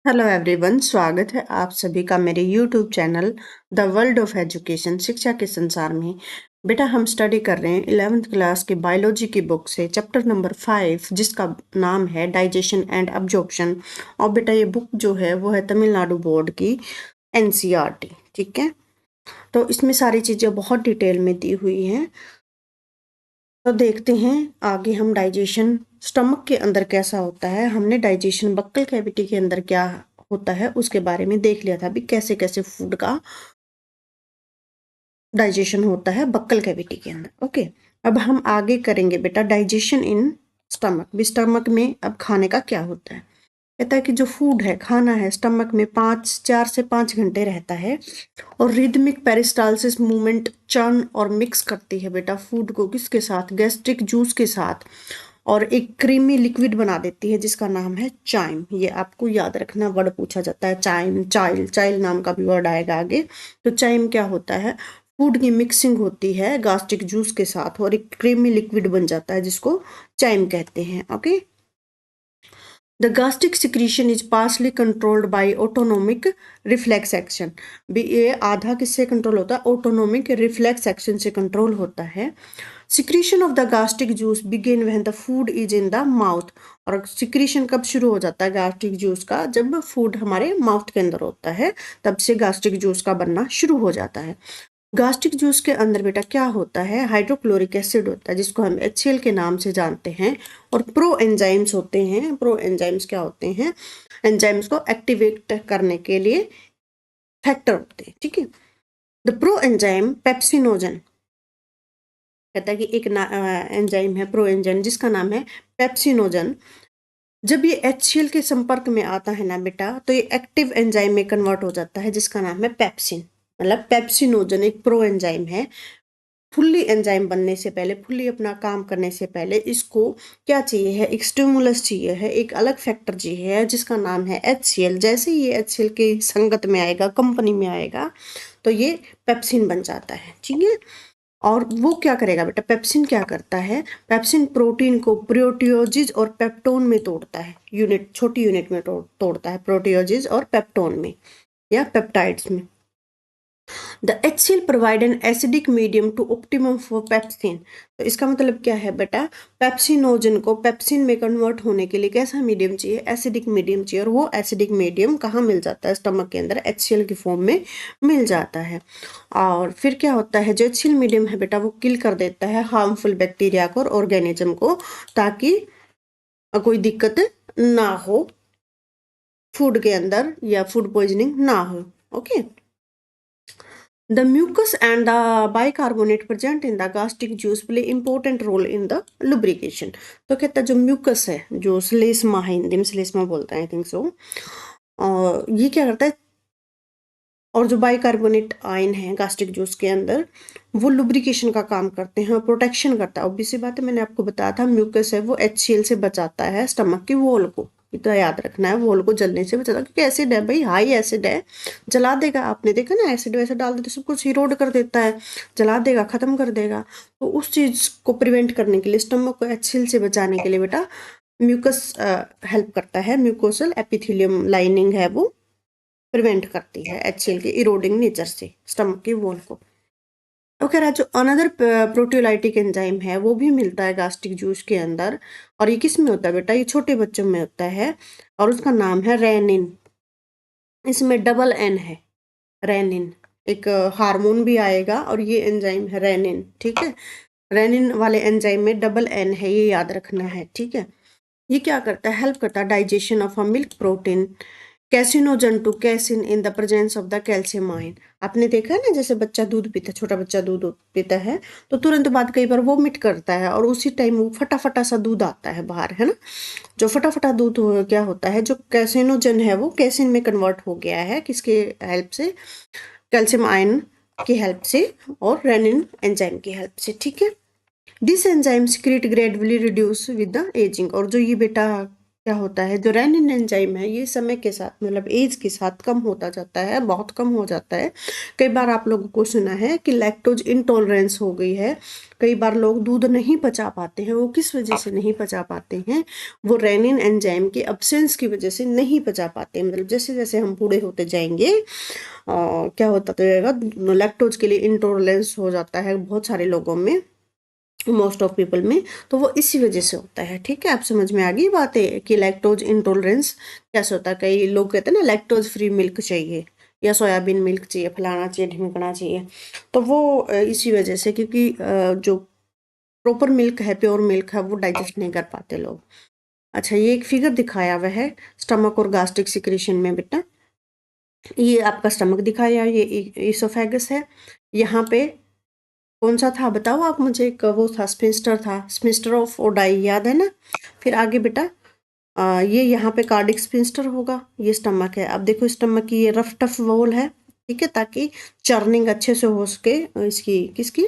Hello everyone, स्वागत है आप सभी का मेरे YouTube channel the world of education शिक्षा के संसार में। बेटा हम स्टडी कर रहे हैं 11th क्लास की बायोलॉजी की बुक से चैप्टर नंबर 5 जिसका नाम है डाइजेशन एंड अब्जॉर्प्शन। और बेटा ये बुक जो है वो है तमिलनाडु बोर्ड की एनसीईआरटी। ठीक है, तो इसमें सारी चीज़ें बहुत डिटेल में दी हुई हैं। तो देखते हैं आगे हम डाइजेशन स्टमक के अंदर कैसा होता है। हमने डाइजेशन बक्कल कैविटी के अंदर क्या होता है उसके बारे में देख लिया था अभी, कैसे कैसे फूड का डाइजेशन होता है बक्कल कैविटी के अंदर। ओके, अब हम आगे करेंगे बेटा डाइजेशन इन स्टमक। भी स्टमक में अब खाने का क्या होता है। कहता है कि जो फूड है, खाना है, स्टमक में 4 से 5 घंटे रहता है और रिदमिक पेरिस्टालसिस मूवमेंट चर्न और मिक्स करती है बेटा फूड को किसके साथ, गैस्ट्रिक जूस के साथ, और एक क्रीमी लिक्विड बना देती है जिसका नाम है चाइम। ये आपको याद रखना, वर्ड पूछा जाता है चाइम, चाइल, चाइल नाम का भी वर्ड आएगा आगे। तो चाइम क्या होता है, फूड की मिक्सिंग होती है गास्ट्रिक जूस के साथ और एक क्रीमी लिक्विड बन जाता है जिसको चाइम कहते हैं। Okay, the gastric secretion is partially controlled by autonomic reflex action। भी ये आधा किससे कंट्रोल होता है, ऑटोनोमिक रिफ्लेक्स एक्शन से कंट्रोल होता है। Secretion of the gastric juice begin when the food is in the mouth. और सिक्रीशन कब शुरू हो जाता है गास्ट्रिक जूस का, जब फूड हमारे माउथ के अंदर होता है तब से गास्ट्रिक जूस का बनना शुरू हो जाता है। गास्ट्रिक जूस के अंदर बेटा क्या होता है, हाइड्रोक्लोरिक एसिड होता है जिसको हम HCl के नाम से जानते हैं, और प्रो एंजाइम्स होते हैं। प्रो एंजाइम्स क्या होते हैं, एंजाइम्स को एक्टिवेट करने के लिए फैक्टर होते हैं। ठीक है, द प्रो एंजाइम पेप्सिनोजन, कहता है कि एक एंजाइम है प्रो एंजाइम जिसका नाम है पेप्सिनोजन। जब ये HCl के संपर्क में आता है ना बेटा, तो ये एक्टिव एंजाइम में कन्वर्ट हो जाता है जिसका नाम है पेप्सिन। मतलब पेप्सिनोजन एक प्रो एंजाइम है। फुल्ली एंजाइम बनने से पहले, फुल्ली अपना काम करने से पहले इसको क्या चाहिए है, एक स्टिमुलस चाहिए है, एक अलग फैक्टर चाहिए है जिसका नाम है HCl। जैसे ही ये HCl की संगत में आएगा, कंपनी में आएगा, तो ये पेप्सिन बन जाता है। ठीक है, और वो क्या करेगा बेटा, पेप्सिन क्या करता है, पेप्सिन प्रोटीन को प्रोटियोजिज और पेप्टोन में तोड़ता है। यूनिट, छोटी यूनिट में तोड़ता है, प्रोटियोजिज और पेप्टोन में या पेप्टाइड्स में। The HCl provide an acidic medium to optimum for pepsin. तो इसका मतलब क्या है बेटा, पेप्सिनोजन को पेप्सिन में कन्वर्ट होने के लिए कैसा मीडियम चाहिए, एसिडिक मीडियम चाहिए। और वो एसिडिक मीडियम कहाँ मिल जाता है, स्टमक के अंदर HCl की फॉर्म में मिल जाता है। और फिर क्या होता है, जो HCl मीडियम है बेटा वो किल कर देता है हार्मफुल बैक्टीरिया को और ऑर्गेनिज्म को, ताकि कोई दिक्कत ना हो फूड के अंदर या फूड पॉइजनिंग ना हो। Okay, the mucus and the bicarbonate present in the gastric juice play important role in the lubrication। तो कहता है जो म्यूकस है, जो श्लेष्मा है, हिंदी में श्लेष्मा बोलते हैं आई थिंक सो, और ये क्या करता है, और जो बाइकार्बोनेट आयन है गास्ट्रिक जूस के अंदर वो लुब्रिकेशन का काम करते हैं और प्रोटेक्शन करता है। ऑब्वियसली बात है, मैंने आपको बताया था म्यूकस है वो HCl से बचाता है स्टमक की वॉल को। इतना याद रखना है, वॉल को जलने से बचाता है, क्योंकि एसिड है भाई, हाई एसिड है, जला देगा। आपने देखा ना, एसिड वैसे डाल देते सब कुछ इरोड कर देता है, जला देगा, खत्म कर देगा। तो उस चीज को प्रिवेंट करने के लिए, स्टमक को HCl से बचाने के लिए बेटा म्यूकस हेल्प करता है। म्यूकोसल एपिथेलियम लाइनिंग है वो प्रिवेंट करती है HCl के इरोडिंग नेचर से स्टमक की वॉल को। तो कह रहा है जो अनदर प्रोटियोलाइटिक एंजाइम है वो भी मिलता है गास्ट्रिक जूस के अंदर, और ये किस में होता है बेटा, ये छोटे बच्चों में होता है, और उसका नाम है रेनिन। इसमें डबल N है, रेनिन। एक हार्मोन भी आएगा और ये एंजाइम है रेनिन। ठीक है, रेनिन वाले एंजाइम में डबल N है, ये याद रखना है। ठीक है, ये क्या करता है, हेल्प करता है digestion of a milk protein caseinogen to casein in the presence of the calcium ion. आपने देखा है ना, जैसे बच्चा दूध पीता है, छोटा बच्चा दूध पीता है तो तुरंत बाद कई बार वोमिट करता है और उसी टाइम वो फटाफटा सा दूध आता है बाहर, है ना। जो फटाफटा दूध क्या होता है, जो कैसिनोजन है वो कैसिन में कन्वर्ट हो गया है, किसके हेल्प से, कैल्शियम आयन की हेल्प से और रेनिन एंजाइम की हेल्प से। ठीक है, this enzyme secrete gradually reduce with the ageing. और जो ये बेटा क्या होता है, जो रेनिन एंजाइम है ये समय के साथ मतलब एज के साथ कम होता जाता है, बहुत कम हो जाता है। कई बार आप लोगों को सुना है कि लैक्टोज इंटॉलरेंस हो गई है। कई बार लोग दूध नहीं पचा पाते हैं। वो किस वजह से नहीं पचा पाते हैं? वो रेनिन एंजाइम के अब्सेंस की वजह से नहीं पचा पाते। मतलब जैसे जैसे हम बूढ़े होते जाएंगे क्या होता जाएगा, लैक्टोज के लिए इंटॉलरेंस हो जाता है बहुत सारे लोगों में, मोस्ट ऑफ पीपल में। तो वो इसी वजह से होता है। ठीक है, आप समझ में आ गई बात है कि लैक्टोज इंटॉलरेंस कैसे होता है। कई लोग कहते हैं ना लैक्टोज फ्री मिल्क चाहिए या सोयाबीन मिल्क चाहिए, फलाना चाहिए, ढिमकना चाहिए। तो वो इसी वजह से, क्योंकि जो प्रॉपर मिल्क है, प्योर मिल्क है, वो डाइजेस्ट नहीं कर पाते लोग। अच्छा, ये एक फिगर दिखाया हुआ है स्टमक और गास्ट्रिक सिक्रेशन में बेटा। ये आपका स्टमक दिखाया, ये इसोफेगस है। यहाँ पे कौन सा था बताओ आप मुझे? एक वो था स्पिंस्टर, था स्पिंस्टर ऑफ ओडाई, याद है ना? फिर आगे बेटा ये यहाँ पे कार्डिक स्पिंस्टर होगा, ये स्टमक है। अब देखो स्टमक की ये रफ टफ वॉल है, ठीक है, ताकि चर्निंग अच्छे से हो सके, इसकी किसकी,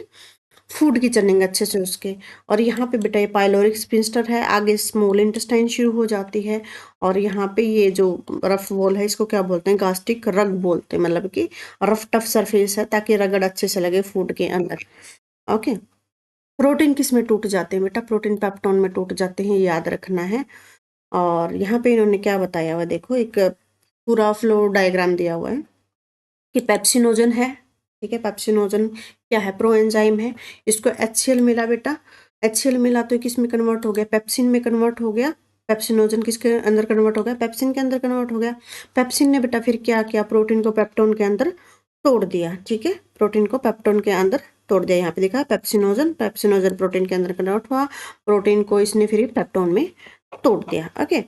फूड की चर्निंग अच्छे से उसके। और यहाँ पे बेटा ये पाइलोरिक स्पिंस्टर है, आगे स्मॉल इंटेस्टाइन शुरू हो जाती है। और यहाँ पे ये जो रफ वॉल है इसको क्या बोलते हैं? गास्ट्रिक रग बोलते हैं, मतलब कि रफ टफ सरफेस है ताकि रगड़ अच्छे से लगे फूड के अंदर। ओके। प्रोटीन किस में टूट जाते हैं बेटा? प्रोटीन पेप्टोन में टूट जाते हैं, याद रखना है। और यहाँ पे इन्होंने क्या बताया हुआ, देखो एक पूरा फ्लो डायग्राम दिया हुआ है कि पेप्सिनोजन है, ठीक है। पेप्सिनोजन क्या है? प्रो एंजाइम है। इसको HCl मिला बेटा, HCl मिला तो किस में कन्वर्ट हो गया? पेप्सिन में कन्वर्ट हो गया। पेप्सिनोजन किसके अंदर कन्वर्ट हो गया? पेप्सिन के अंदर कन्वर्ट हो गया। पेप्सिन ने बेटा फिर क्या किया? प्रोटीन को पेप्टोन के अंदर तोड़ दिया, ठीक है। प्रोटीन को पेप्टोन के अंदर तोड़ दिया। यहाँ पे देखा पेप्सिनोजन, पेप्सिनोजन प्रोटीन के अंदर कन्वर्ट हुआ, प्रोटीन को इसने फिर पेप्टोन में तोड़ दिया। ओके।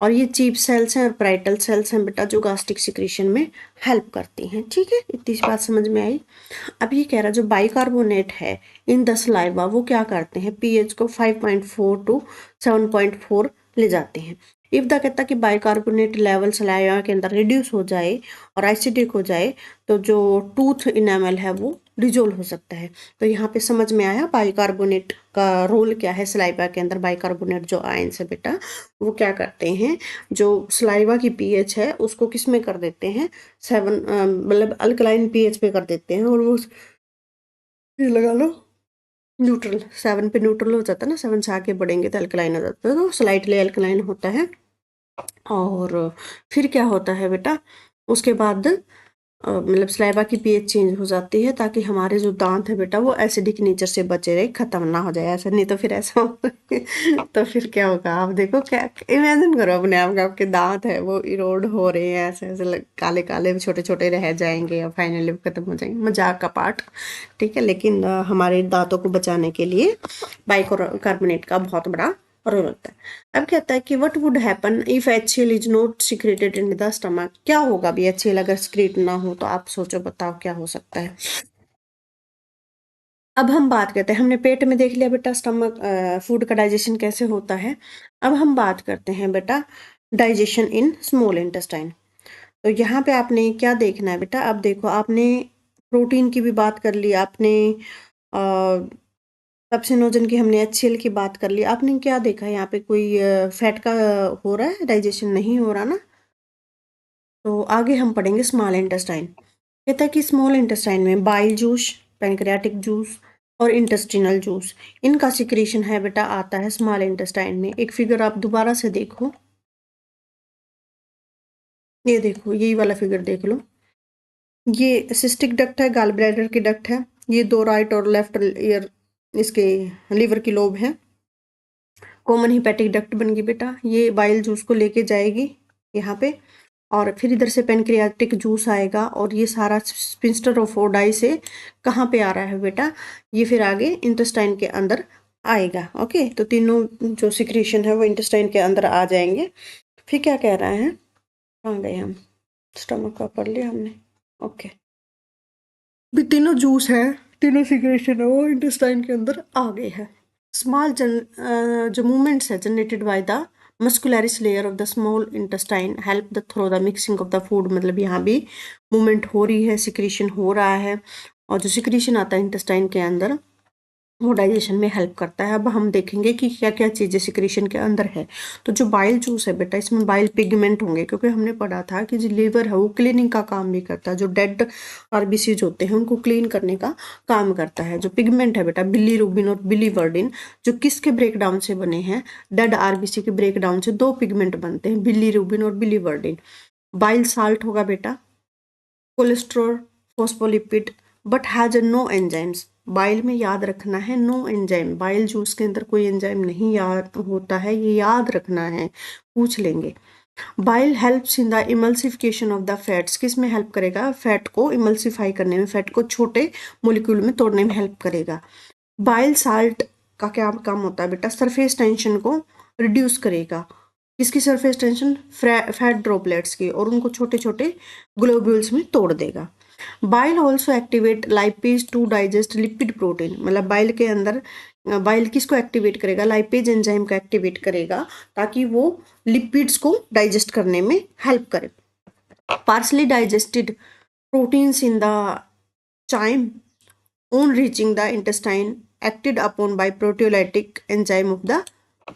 और ये चीफ सेल्स हैं और पाराइटल सेल्स हैं बेटा, जो गास्ट्रिक सिक्रीशन में हेल्प करती हैं, ठीक है। इतनी सी बात समझ में आई। अब ये कह रहा है जो बाइकार्बोनेट है इन द सलाइवा, वो क्या करते हैं? पीएच को 5.4 टू 7.4 ले जाते हैं। इफ द कहता कि बाइकार्बोनेट लेवल सलाइवा के अंदर रिड्यूस हो जाए और एसिडिक हो जाए, तो जो टूथ इनेमल है वो डिजोल्व हो सकता है। तो यहाँ पे समझ में आया बाइकार्बोनेट का रोल क्या है सलाइवा के अंदर। बाइकार्बोनेट जो आयंस है बेटा, वो क्या करते हैं, जो सलाइवा की पीएच है उसको किस में कर देते हैं? 7, मतलब अल्कलाइन पीएच पे कर देते हैं। और वो ये लगा लो न्यूट्रल, 7 पे न्यूट्रल हो जाता है ना, 7 से आगे बढ़ेंगे तो अल्कलाइन हो जाता है, तो स्लाइटली अल्कलाइन होता है। और फिर क्या होता है बेटा, उसके बाद मतलब स्लाइवा की पीएच चेंज हो जाती है ताकि हमारे जो दांत है बेटा वो एसिडिक नेचर से बचे रहे, खत्म ना हो जाए ऐसा। नहीं तो फिर ऐसा तो फिर क्या होगा? आप देखो, क्या इमेजिन करो अपने आप का, आपके दांत है वो इरोड हो रहे हैं, ऐसे ऐसे काले काले छोटे छोटे रह जाएंगे और फाइनली खत्म हो जाएंगे। मजाक का पार्ट, ठीक है। लेकिन हमारे दांतों को बचाने के लिए बाइकार्बोनेट का बहुत बड़ा रोल होता है। अब कहता है कि what would happen if HCl is not secreted in the stomach? क्या होगा भी HCl अगर सिक्रेट ना हो तो? आप सोचो, बताओ क्या हो सकता है। अब हम बात करते हैं, हमने पेट में देख लिया बेटा स्टमक, फूड का डाइजेशन कैसे होता है। अब हम बात करते हैं बेटा डाइजेशन इन स्मॉल इंटेस्टाइन। तो यहाँ पे आपने क्या देखना है बेटा? अब देखो, आपने प्रोटीन की भी बात कर ली, आपने पेप्सिनोजन की, हमने HCl की बात कर ली। आपने क्या देखा यहाँ पे? कोई फैट का हो रहा है डाइजेशन? नहीं हो रहा ना। तो आगे हम पढ़ेंगे स्मॉल इंटेस्टाइन। कहता है कि स्मॉल इंटेस्टाइन में बाइल जूस, पैंक्रियाटिक जूस और इंटेस्टिनल जूस, इनका सिक्रीशन है बेटा, आता है स्मॉल इंटेस्टाइन में। एक फिगर आप दोबारा से देखो, ये देखो, यही वाला फिगर देख लो। ये सिस्टिक डक्ट है, गाल ब्लैडर की डक्ट है। ये दो राइट और लेफ्ट ईयर इसके लीवर की लोब है। कॉमन हिपैटिक डक्ट बन गई बेटा, ये बाइल जूस को लेके जाएगी यहाँ पे। और फिर इधर से पेनक्रियाटिक जूस आएगा और ये सारा स्पिंस्टर ऑफ ओडाई से कहाँ पे आ रहा है बेटा? ये फिर आगे इंटेस्टाइन के अंदर आएगा। ओके, तो तीनों जो सिक्रीशन है वो इंटेस्टाइन के अंदर आ जाएंगे। फिर क्या कह रहा है, कहाँ गए हम? स्टमक का पढ़ लिया हमने। ओके, भी तीनों जूस है, तीनों सिक्रेशन है वो इंटेस्टाइन के अंदर आ गए हैं। स्मॉल जो मूवमेंट्स है generated by the muscularis layer of the small intestine help the through the mixing of the food. मतलब यहाँ भी मूवमेंट हो रही है, सिक्रीशन हो रहा है। और जो सिक्रीशन आता है इंटेस्टाइन के अंदर वो डाइजेशन में हेल्प करता है। अब हम देखेंगे कि क्या क्या चीज़ें सिक्रीशन के अंदर है। तो जो बाइल जूस है बेटा, इसमें बाइल पिगमेंट होंगे, क्योंकि हमने पढ़ा था कि जो लीवर है वो क्लीनिंग का काम भी करता है। जो डेड आरबीसीज होते हैं उनको क्लीन करने का काम करता है। जो पिगमेंट है बेटा, बिलीरुबिन और बिलीवर्डिन, जो किसके ब्रेकडाउन से बने हैं? डेड आरबीसी के ब्रेकडाउन से दो पिगमेंट बनते हैं, बिलीरुबिन और बिलीवर्डिन। बाइल साल्ट होगा बेटा, cholesterol, phospholipid, but has no enzymes. Bile में याद रखना है नो एंजाइम। बाइल जूस के अंदर कोई एंजाइम नहीं याद होता है, ये याद रखना है, पूछ लेंगे। Bile helps in the emulsification of the fats. किस में हेल्प करेगा? फैट को इमल्सिफाई करने में, फैट को छोटे मोलिक्यूल में तोड़ने में हेल्प करेगा। बाइल साल्ट का क्या काम होता है बेटा? सरफेस टेंशन को रिड्यूस करेगा। किसकी सरफेस टेंशन? फैट ड्रॉपलेट्स की, और उनको छोटे छोटे ग्लोब्यूल्स में तोड़ देगा। Bile also activate lipase to digest lipid protein. मतलब बाइल के अंदर बाइल किसको एक्टिवेट करेगा? लाइपेज एंजाइम को एक्टिवेट करेगा, ताकि वो लिपिड्स को डाइजेस्ट करने में हेल्प करे। Partially digested proteins in the chyme on reaching the intestine acted upon by proteolytic enzyme of the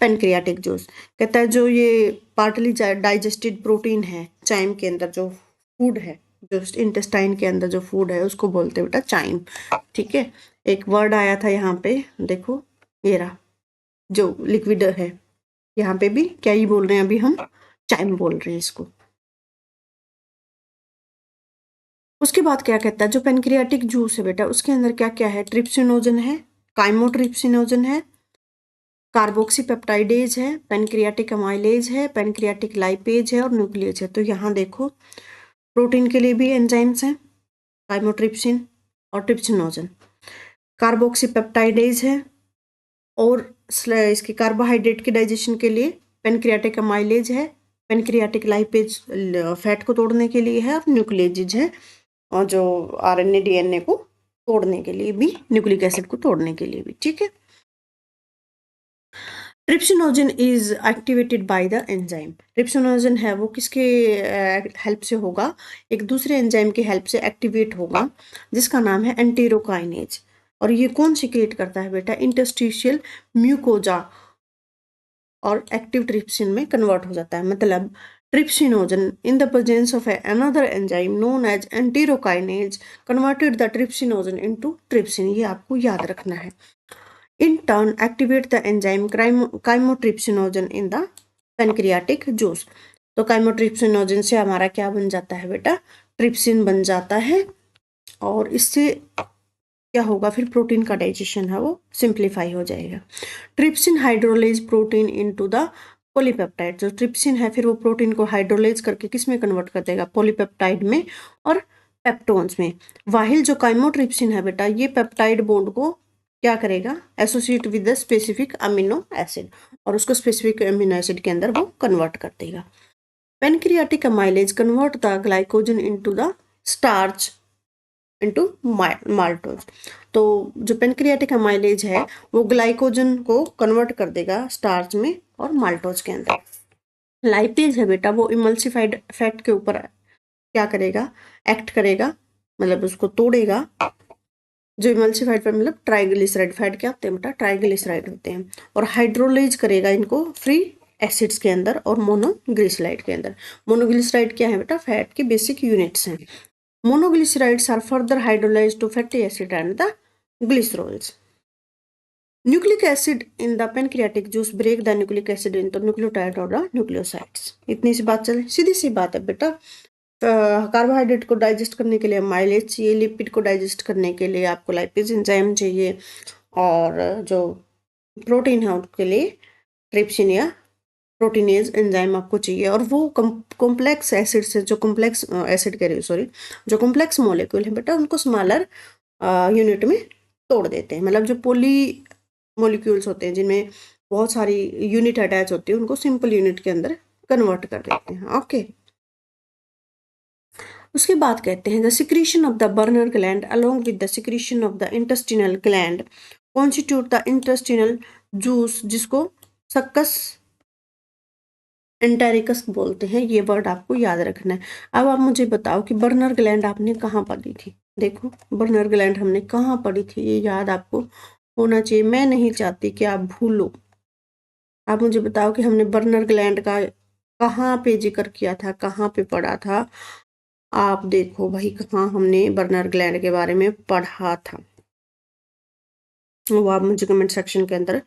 pancreatic juice। कहता है जो ये पार्टली डाइजेस्टेड प्रोटीन है चाइम के अंदर, जो फूड है, जो इंटेस्टाइन के अंदर जो फूड है, उसको बोलते हैं बेटा चाइम। ठीक है, एक वर्ड आया था यहाँ पे, देखो ये रहा, जो लिक्विड है, यहाँ पे भी क्या ही बोल रहे हैं, अभी हम चाइम बोल रहे हैं इसको। उसके बाद क्या कहता है? जो पेनक्रियाटिक जूस है बेटा, उसके अंदर क्या क्या है? ट्रिप्सिनोजन है, काइमोट्रिप्सिनोजन है, कार्बोक्सीपेप्टाइडेज है, पेनक्रियाटिक अमाइलेज है, पेनक्रियाटिक लाइपेज है और न्यूक्लियस है। तो यहाँ देखो, प्रोटीन के लिए भी एंजाइम्स हैं, काइमोट्रिप्सिन और ट्रिप्सिनोजन। कार्बोक्सीपेप्टाइडेज है, और इसके कार्बोहाइड्रेट के डाइजेशन के लिए पेनक्रियाटिक अमाइलेज है, पेनक्रियाटिक लाइपेज फैट को तोड़ने के लिए है, और न्यूक्लियस है, और जो आरएनए डीएनए को तोड़ने के लिए भी, न्यूक्लिक एसिड को तोड़ने के लिए भी। ठीक है, trypsinogen is activated by the enzyme. Trypsinogen है वो किसके हेल्प से होगा? एक दूसरे एंजाइम की हेल्प से एक्टिवेट होगा, जिसका नाम है एंटेरोकाइनेज। और ये कौन सिक्रिएट करता है बेटा? इंटरस्टिशियल म्यूकोजा, और एक्टिव ट्रिप्सिन में कन्वर्ट हो जाता है। मतलब trypsinogen in the presence of another enzyme known as enterokinase converted the trypsinogen into trypsin. ये आपको याद रखना है। In turn, activate the enzyme chymotrypsinogen in the pancreatic juice। तो chymotrypsinogen से हमारा क्या बन जाता है बेटा? ट्रिप्सिन बन जाता है, और इससे क्या होगा फिर? प्रोटीन का डाइजेशन है वो सिंप्लीफाई हो जाएगा। Trypsin hydrolase protein into the polypeptide. जो ट्रिप्सिन है फिर वो प्रोटीन को हाइड्रोलेज करके किस में कन्वर्ट कर देगा? पॉलीपेप्टाइड में और पेप्टोन्स में। वाहिल जो काइमोट्रिप्सिन है बेटा, ये पेप्टाइड बॉन्ड को क्या करेगा? Associate with the specific amino acid, और उसको स्पेसिफिक अमीनो एसिड के अंदर वो कन्वर्ट कर देगा। Pancreatic amylase convert the glycogen into the starch into maltose. तो जो पेनक्रियाटिक अमाइलेज है वो ग्लाइकोजन को कन्वर्ट कर देगा स्टार्च में और माल्टोज के अंदर। लाइपेज है बेटा, वो इमल्सिफाइड फैट के ऊपर क्या करेगा? एक्ट करेगा, मतलब उसको तोड़ेगा। जो इमल्सिफाइड फैट मतलब ट्राइग्लिसराइड, फैट क्या होते हैं बेटा? ट्राइग्लिसराइड होते हैं। और हाइड्रोलाइज करेगा इनको फ्री एसिड्स के अंदर और मोनोग्लिसराइड के अंदर। मोनोग्लिसराइड क्या है बेटा? फैट के बेसिक यूनिट्स हैं। Monoglycerides are further hydrolyzed to fatty acid and the glycerols। Nucleic acid in the pancreatic juice break the nucleic acid into nucleotide और nucleosides। इतनी सी बात चले, सीधी सी बात है बेटा। कार्बोहाइड्रेट को डाइजेस्ट करने के लिए माइलेज चाहिए, लिपिड को डाइजेस्ट करने के लिए आपको लाइपेज एंजाइम चाहिए, और जो प्रोटीन है उसके लिए ट्रिप्सिन या प्रोटीनेज एंजाइम आपको चाहिए। और वो कॉम्प्लेक्स एसिड से, जो कॉम्प्लेक्स एसिड कह रही हूँ सॉरी, जो कॉम्प्लेक्स मॉलिक्यूल है बेटा, उनको स्मॉलर यूनिट में तोड़ देते हैं। मतलब जो पोली मॉलिक्यूल्स होते हैं जिनमें बहुत सारी यूनिट अटैच होती है, उनको सिंपल यूनिट के अंदर कन्वर्ट कर देते हैं। ओके, उसके बाद कहते हैं the secretion of the burner gland along with the secretion of the intestinal gland constitute the intestinal juice, जिसको सक्कस एंटेरिकस बोलते हैं। ये वर्ड आपको याद रखना है। अब आप मुझे बताओ कि बर्नर ग्लैंड आपने कहाँ पढ़ी थी? देखो, बर्नर ग्लैंड हमने कहाँ पढ़ी थी, ये याद आपको होना चाहिए। मैं नहीं चाहती कि आप भूलो। आप मुझे बताओ कि हमने बर्नर ग्लैंड का कहाँ पे ज़िक्र किया था, कहाँ पे पढ़ा था? आप देखो भाई कहाँ हमने बर्नर ग्लैंड के बारे में पढ़ा था। वो आप मुझे कमेंट सेक्शन के अंदर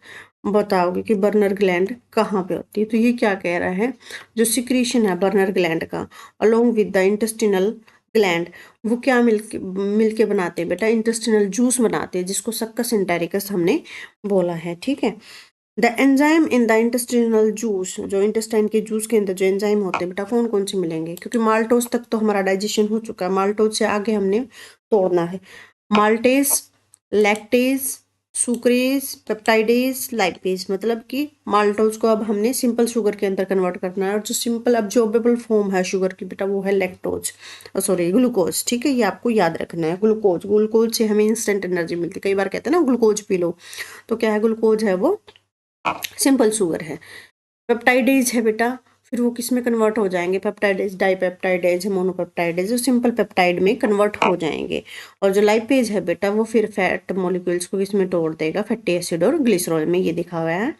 बताओगे कि बर्नर ग्लैंड कहाँ पे होती है। तो ये क्या कह रहा है, जो सिक्रीशन है बर्नर ग्लैंड का along with the intestinal gland, वो क्या मिलके बनाते हैं बेटा, इंटेस्टिनल जूस बनाते हैं, जिसको सक्कस एंटेरिकस हमने बोला है। ठीक है, the enzyme in the intestinal juice, जो इंटेस्टाइन के जूस के अंदर जो एंजाइम होते हैं बेटा, कौन कौन से मिलेंगे? क्योंकि माल्टोज तक तो हमारा डाइजेशन हो चुका है, माल्टोज से आगे हमने तोड़ना है। Maltase, lactase, sucrase, peptidase, lipase, मतलब कि माल्टोज को अब हमने सिंपल शुगर के अंदर कन्वर्ट करना है, और जो सिंपल अब्जॉर्बेबल फॉर्म है शुगर की बेटा, वो है लैक्टोज, सॉरी ग्लूकोज। ठीक है, ये आपको याद रखना है। ग्लूकोज, ग्लूकोज से हमें इंस्टेंट एनर्जी मिलती है। कई बार कहते हैं ना ग्लूकोज पी लो, तो क्या है, ग्लूकोज है वो सिंपल शुगर है। पेप्टाइडेज है बेटा, फिर वो किस में कन्वर्ट हो जाएंगे, पेप्टाइडेज, डाइपेप्टाइडेज, मोनोपेप्टाइडेज, जो सिंपल पेप्टाइड में कन्वर्ट हो जाएंगे। और जो लाइपेज है बेटा, वो फिर फैट मॉलिक्यूल्स को किसमें तोड़ देगा, फैटी एसिड और ग्लिसरॉल में। ये दिखा हुआ है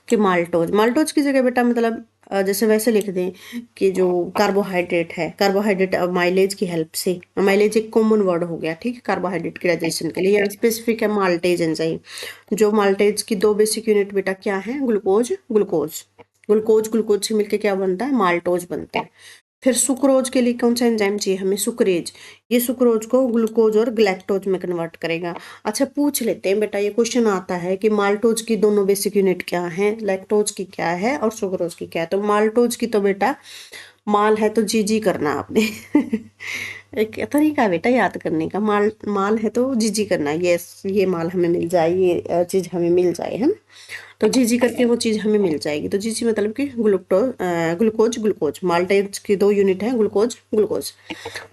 कि माल्टोज, माल्टोज की जगह बेटा मतलब जैसे वैसे लिख दें कि जो कार्बोहाइड्रेट है, कार्बोहाइड्रेट माइलेज की हेल्प से, माइलेज एक कॉमन वर्ड हो गया, ठीक है, कार्बोहाइड्रेट के डाइजेशन के लिए। स्पेसिफिक है माल्टेज एंजाइम। जो माल्टेज की दो बेसिक यूनिट बेटा क्या है, ग्लूकोज, ग्लूकोज, ग्लूकोज, ग्लूकोज से मिलके क्या बनता है, माल्टोज बनता है। फिर सुक्रोज के लिए कौन सा एंजाइम चाहिए हमें, सुक्रेज। ये सुक्रोज को ग्लूकोज और ग्लैक्टोज में कन्वर्ट करेगा। अच्छा, पूछ लेते हैं बेटा, ये क्वेश्चन आता है कि माल्टोज की दोनों बेसिक यूनिट क्या है, लैक्टोज की क्या है और सुक्रोज की क्या है। तो माल्टोज की तो बेटा माल है तो जी जी करना आपने एक तरीका है बेटा याद करने का, माल माल है तो जी जी करना, ये माल हमें मिल जाए, ये चीज़ हमें मिल जाए, है ना। तो जी जी करके वो चीज़ हमें मिल जाएगी। तो जी जी मतलब कि ग्लूकोज, ग्लूकोज, माल्टेज की दो यूनिट है, ग्लूकोज, ग्लूकोज।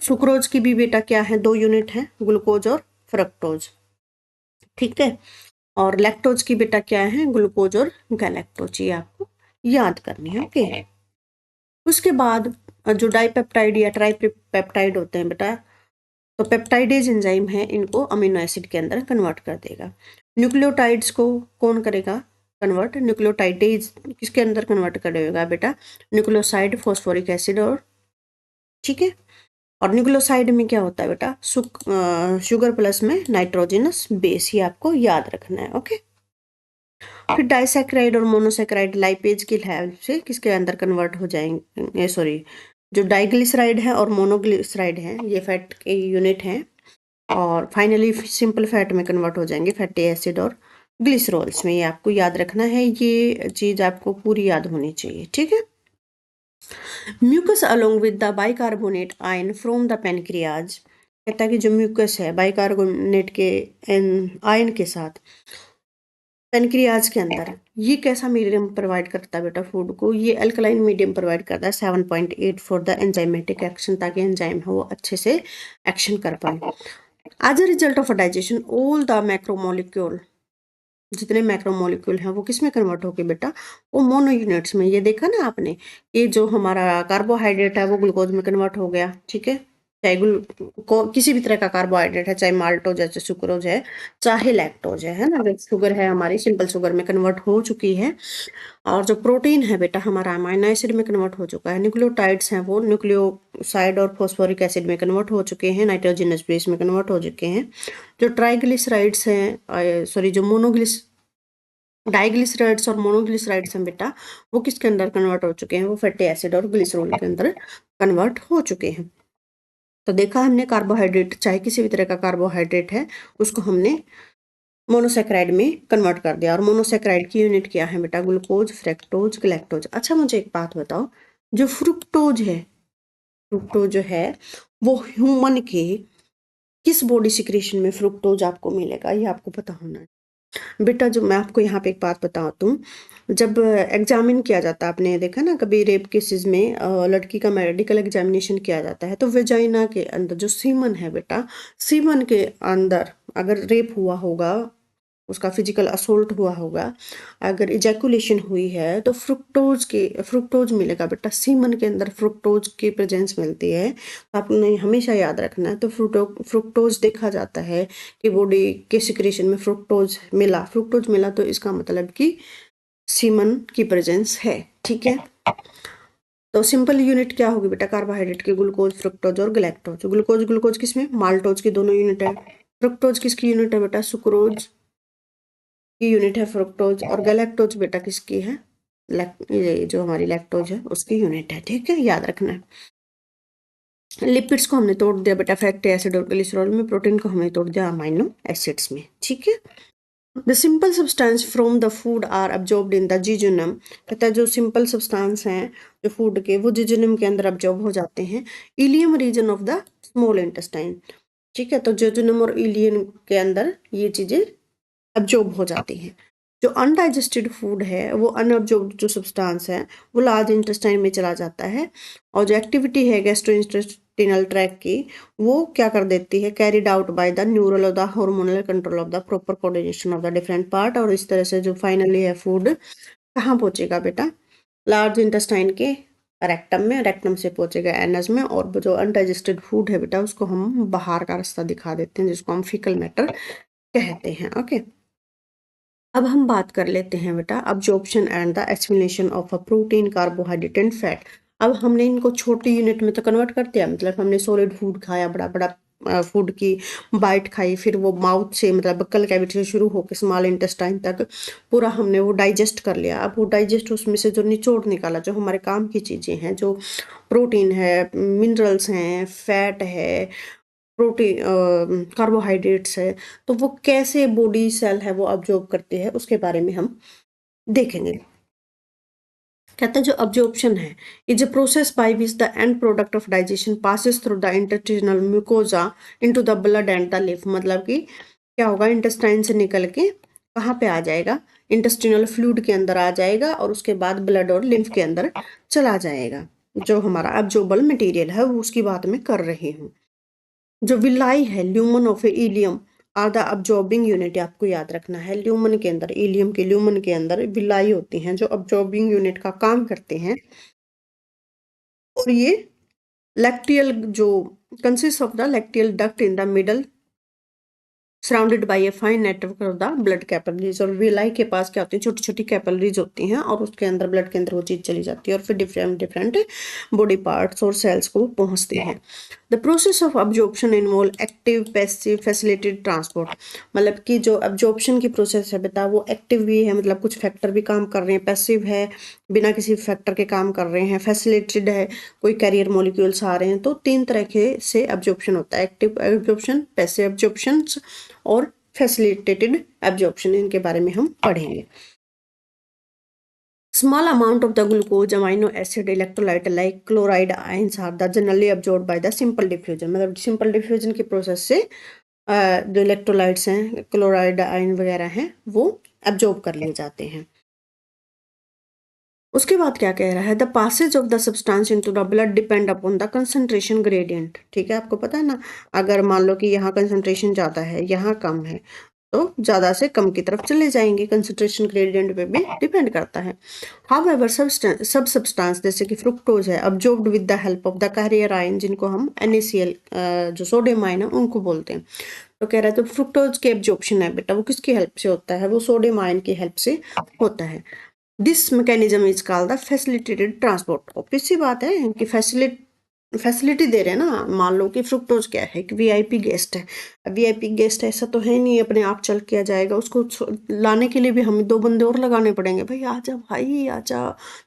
सुक्रोज की भी बेटा क्या है, दो यूनिट है, ग्लूकोज और फ्रक्टोज। ठीक है, और लैक्टोज की बेटा क्या है, ग्लूकोज और गैलेक्टोज। ये आपको याद करनी है। ओके, उसके बाद जो डाइपेप्टाइड या ट्राइपेप्टाइड होते हैं बेटा, तो पेप्टाइडेज एंजाइम है, इनको अमीनो एसिड के अंदर कन्वर्ट कर देगा। न्यूक्लियोटाइड्स को कौन करेगा कन्वर्ट, न्यूक्लियोटाइडेज किसके अंदर कन्वर्ट करेगा बेटा, न्यूक्लियोसाइड, फॉस्फोरिक एसिड और, ठीक है। और न्यूक्लियोसाइड में क्या होता है बेटा, शुगर प्लस में नाइट्रोजनस बेस, ये आपको याद रखना है। ओके, फिर डाइसैक्राइड और मोनोसैक्राइड लाइपेज की हेल्प से किसके अंदर कन्वर्ट हो जाएंगे, सॉरी, जो डाइग्लिसराइड है और मोनोग्लिसराइड है, ये फैट के यूनिट हैं, और फाइनली सिंपल फैट में कन्वर्ट हो जाएंगे, फैटी एसिड और ग्लिसरॉल्स में। ये आपको याद रखना है, ये चीज आपको पूरी याद होनी चाहिए। ठीक है, mucus along with the bicarbonate ion from the pancreas, कहता है कि जो म्यूकस है बाइकार्बोनेट के आयन के साथ पेनक्रियाज के अंदर, ये कैसा मीडियम प्रोवाइड करता है बेटा फूड को, ये अल्कलाइन मीडियम प्रोवाइड करता है 7.8 फॉर द एंजाइमेटिक एक्शन, ताकि एंजाइम है वो अच्छे से एक्शन कर पाए। As a result of digestion all the macromolecule, जितने मैक्रोमोलिक्यूल हैं वो किस में कन्वर्ट होके बेटा, वो मोनो यूनिट्स में। ये देखा ना आपने, ये जो हमारा कार्बोहाइड्रेट है वो ग्लूकोज में कन्वर्ट हो गया, ठीक है, चाहे किसी भी तरह का कार्बोहाइड्रेट है, चाहे माल्टोज है, चाहे सुक्रोज है, चाहे लैक्टोज है ना, शुगर है हमारी सिंपल शुगर में कन्वर्ट हो चुकी है। और जो प्रोटीन है बेटा हमारा अमाइनो एसिड में कन्वर्ट हो चुका है, न्यूक्लियोटाइड्स हैं वो न्यूक्लियोसाइड और फॉस्फोरिक एसिड में कन्वर्ट हो चुके हैं, नाइट्रोजनस बेस में कन्वर्ट हो चुके हैं। जो ट्राइग्लिसराइड्स हैं, सॉरी, जो डाइग्लिसराइड्स और मोनोग्लिसराइड्स हैं बेटा, वो किसके अंदर कन्वर्ट हो चुके हैं, वो फैटी एसिड और ग्लिसरॉल के अंदर कन्वर्ट हो चुके हैं। तो देखा हमने, कार्बोहाइड्रेट चाहे किसी भी तरह का कार्बोहाइड्रेट है उसको हमने मोनोसेक्राइड में कन्वर्ट कर दिया। और मोनोसेक्राइड की यूनिट क्या है बेटा, ग्लूकोज, फ्रक्टोज, गैलेक्टोज। अच्छा, मुझे एक बात बताओ, जो फ्रुक्टोज है, फ्रुक्टोज जो है वो ह्यूमन के किस बॉडी सिक्रीशन में फ्रुक्टोज आपको मिलेगा, ये आपको पता होना है बेटा। जो मैं आपको यहाँ पे एक बात बताती हूँ, जब एग्जामिन किया जाता है, आपने देखा ना कभी रेप केसेस में लड़की का मेडिकल एग्जामिनेशन किया जाता है, तो वेजाइना के अंदर जो सीमन है बेटा, सीमन के अंदर अगर रेप हुआ होगा उसका फिजिकल असोल्ट हुआ होगा, अगर इजैकुलेशन हुई है, तो फ्रुक्टोज मिलेगा बेटा। सीमन के अंदर फ्रुक्टोज की प्रेजेंस मिलती है, तो आपने हमेशा याद रखना है। तो फ्रुक्टोज देखा जाता है कि बॉडी के सिक्रेशन में फ्रुक्टोज मिला, तो इसका मतलब कि सीमन की प्रेजेंस है, ठीक है। तो सिंपल यूनिट क्या होगी बेटा कार्बोहाइड्रेट की? ग्लूकोज, फ्रुक्टोज और गैलेक्टोज। ग्लूकोज किसमें? माल्टोज की दोनों यूनिट है। फ्रुक्टोज किसकी यूनिट है बेटा? सुक्रोज की यूनिट है फ्रुक्टोज। और गैलेक्टोज बेटा किसकी है? ये जो हमारी लैक्टोज है उसकी यूनिट है, ठीक है, याद रखना है। लिपिड्स को हमने तोड़ दिया बेटा फैटी एसिड और ग्लिसरॉल में। प्रोटीन को हमने तोड़ दिया अमाइनो एसिड्स में, ठीक है। The simple substance from the food are absorbed in the jejunum. कहता है जो सिंपल सब्सटेंस हैं जो फूड के, वो जिजुनम के अंदर अब्जॉर्ब हो जाते हैं। Ileum region of the small intestine, ठीक है। तो जिजुनम और इलियम के अंदर ये चीजें अब्जॉर्ब हो जाती हैं। जो अनडाइजेस्टेड फूड है, वो अनअब्जॉर्ब्ड जो सब्सटेंस है, वो लार्ज इंटेस्टाइन में चला जाता है। और जो एक्टिविटी है गैस्ट्रोइंटेस्टिनल ट्रैक की, वो क्या कर देती है? Carried out by the neural और the hormonal control of the proper coordination of the different part. और इस तरह से जो फाइनली है फूड कहाँ पहुंचेगा बेटा? लार्ज इंटेस्टाइन के रेक्टम में, रेक्टम से पहुंचेगा एनस में। और जो अनडाइजेस्टेड फूड है बेटा, उसको हम बाहर का रास्ता दिखा देते हैं, जिसको हम फीकल मैटर कहते हैं, ओके। अब हम बात कर लेते हैं बेटा absorption and the assimilation of a protein, carbohydrate and fat. अब हमने इनको छोटी यूनिट में तो कन्वर्ट कर दिया, मतलब हमने सॉलिड फूड खाया, बड़ा बड़ा फूड की बाइट खाई, फिर वो माउथ से मतलब बक्कल कैविटी से शुरू होकर स्मॉल इंटेस्टाइन तक पूरा हमने वो डाइजेस्ट कर लिया। अब वो डाइजेस्ट उसमें से जो निचोड़ निकाला, जो हमारे काम की चीज़ें हैं, जो प्रोटीन है, मिनरल्स हैं, फैट है, प्रोटीन, कार्बोहाइड्रेट्स है, तो वो कैसे बॉडी सेल है वो अब्जॉर्ब करते हैं, उसके बारे में हम देखेंगे। कहते हैं जो अब्जॉर्प्शन है, is a process by which the end product of digestion passes through the intestinal mucosa into the blood and the लिफ। मतलब कि क्या होगा? इंटेस्टाइन से निकल के कहाँ पे आ जाएगा? इंटेस्टिनल फ्लूइड के अंदर आ जाएगा, और उसके बाद ब्लड और लिम्फ के अंदर चला जाएगा। जो हमारा अब्जॉर्बल मटेरियल है वो उसकी बात मैं कर रही हूँ। जो विलाई है, lumen of ileum are the absorbing unit, आपको याद रखना है। ल्यूमन के अंदर, इलियम के ल्यूमन के अंदर विलाई होती हैं जो अब्जॉर्बिंग यूनिट का काम करते हैं। और ये लैक्टियल जो consist of the lacteal duct in the middle surrounded by a fine network of the blood capillaries. और विलाई के पास क्या होती है? छोटी छोटी कैपिलरीज होती हैं, और उसके अंदर ब्लड के अंदर वो चीज चली जाती है, और फिर डिफरेंट डिफरेंट बॉडी पार्ट्स और सेल्स को पहुंचते हैं। The process of absorption involve active, passive, facilitated transport. मतलब कि जो अब्जॉर्प्शन की प्रोसेस है बेटा, वो एक्टिव भी है, मतलब कुछ फैक्टर भी काम कर रहे हैं, पैसिव है, बिना किसी फैक्टर के काम कर रहे हैं, फैसिलिटेटेड है, कोई कैरियर मॉलिक्यूल्स आ रहे हैं। तो तीन तरह के से अब्जॉर्प्शन होता है, एक्टिव अब्जॉर्प्शन, पैसिव अब्जॉर्प्शन और फैसिलिटेटेड अब्जॉर्प्शन। इनके बारे में हम पढ़ेंगे। Small amount of the glucose, amino acid, electrolyte like chloride ions are the generally absorbed by the simple diffusion। मतलब simple diffusion की प्रोसेस से जो इलेक्ट्रोलाइट्स हैं, क्लोराइड आयन वगैरह हैं, वो एब्जॉर्ब कर लिए जाते हैं। उसके बाद क्या कह रहा है? The passage of the substance into the blood depend upon the concentration gradient. ठीक है, आपको पता है ना, अगर मान लो कि यहाँ कंसंट्रेशन ज़्यादा है, यहाँ कम है, तो ज़्यादा से कम की तरफ चले जाएंगे। कंसंट्रेशन ग्रेडियंट पे भी डिपेंड करता है। हाउएवर सब सब्सटेंस जैसे कि फ्रुक्टोज है, absorbed with the help of the carrier ion, जिनको हम NaCl जो सोडियम आयन है उनको बोलते हैं। तो कह रहा है तो फ्रुक्टोज के एब्जॉर्प्शन है बेटा, वो किसकी हेल्प से होता है? वो सोडियम आयन की हेल्प से होता है। This mechanism is called the facilitated transport. Obvious सी बात है कि फैसिलिटी दे रहे हैं ना। मान लो कि फ्रुक्टोज क्या है कि VIP गेस्ट है। VIP गेस्ट ऐसा तो है नहीं अपने आप चल के आ जाएगा, उसको लाने के लिए भी हमें 2 बंदे और लगाने पड़ेंगे। भाई आजा, भाई आजा,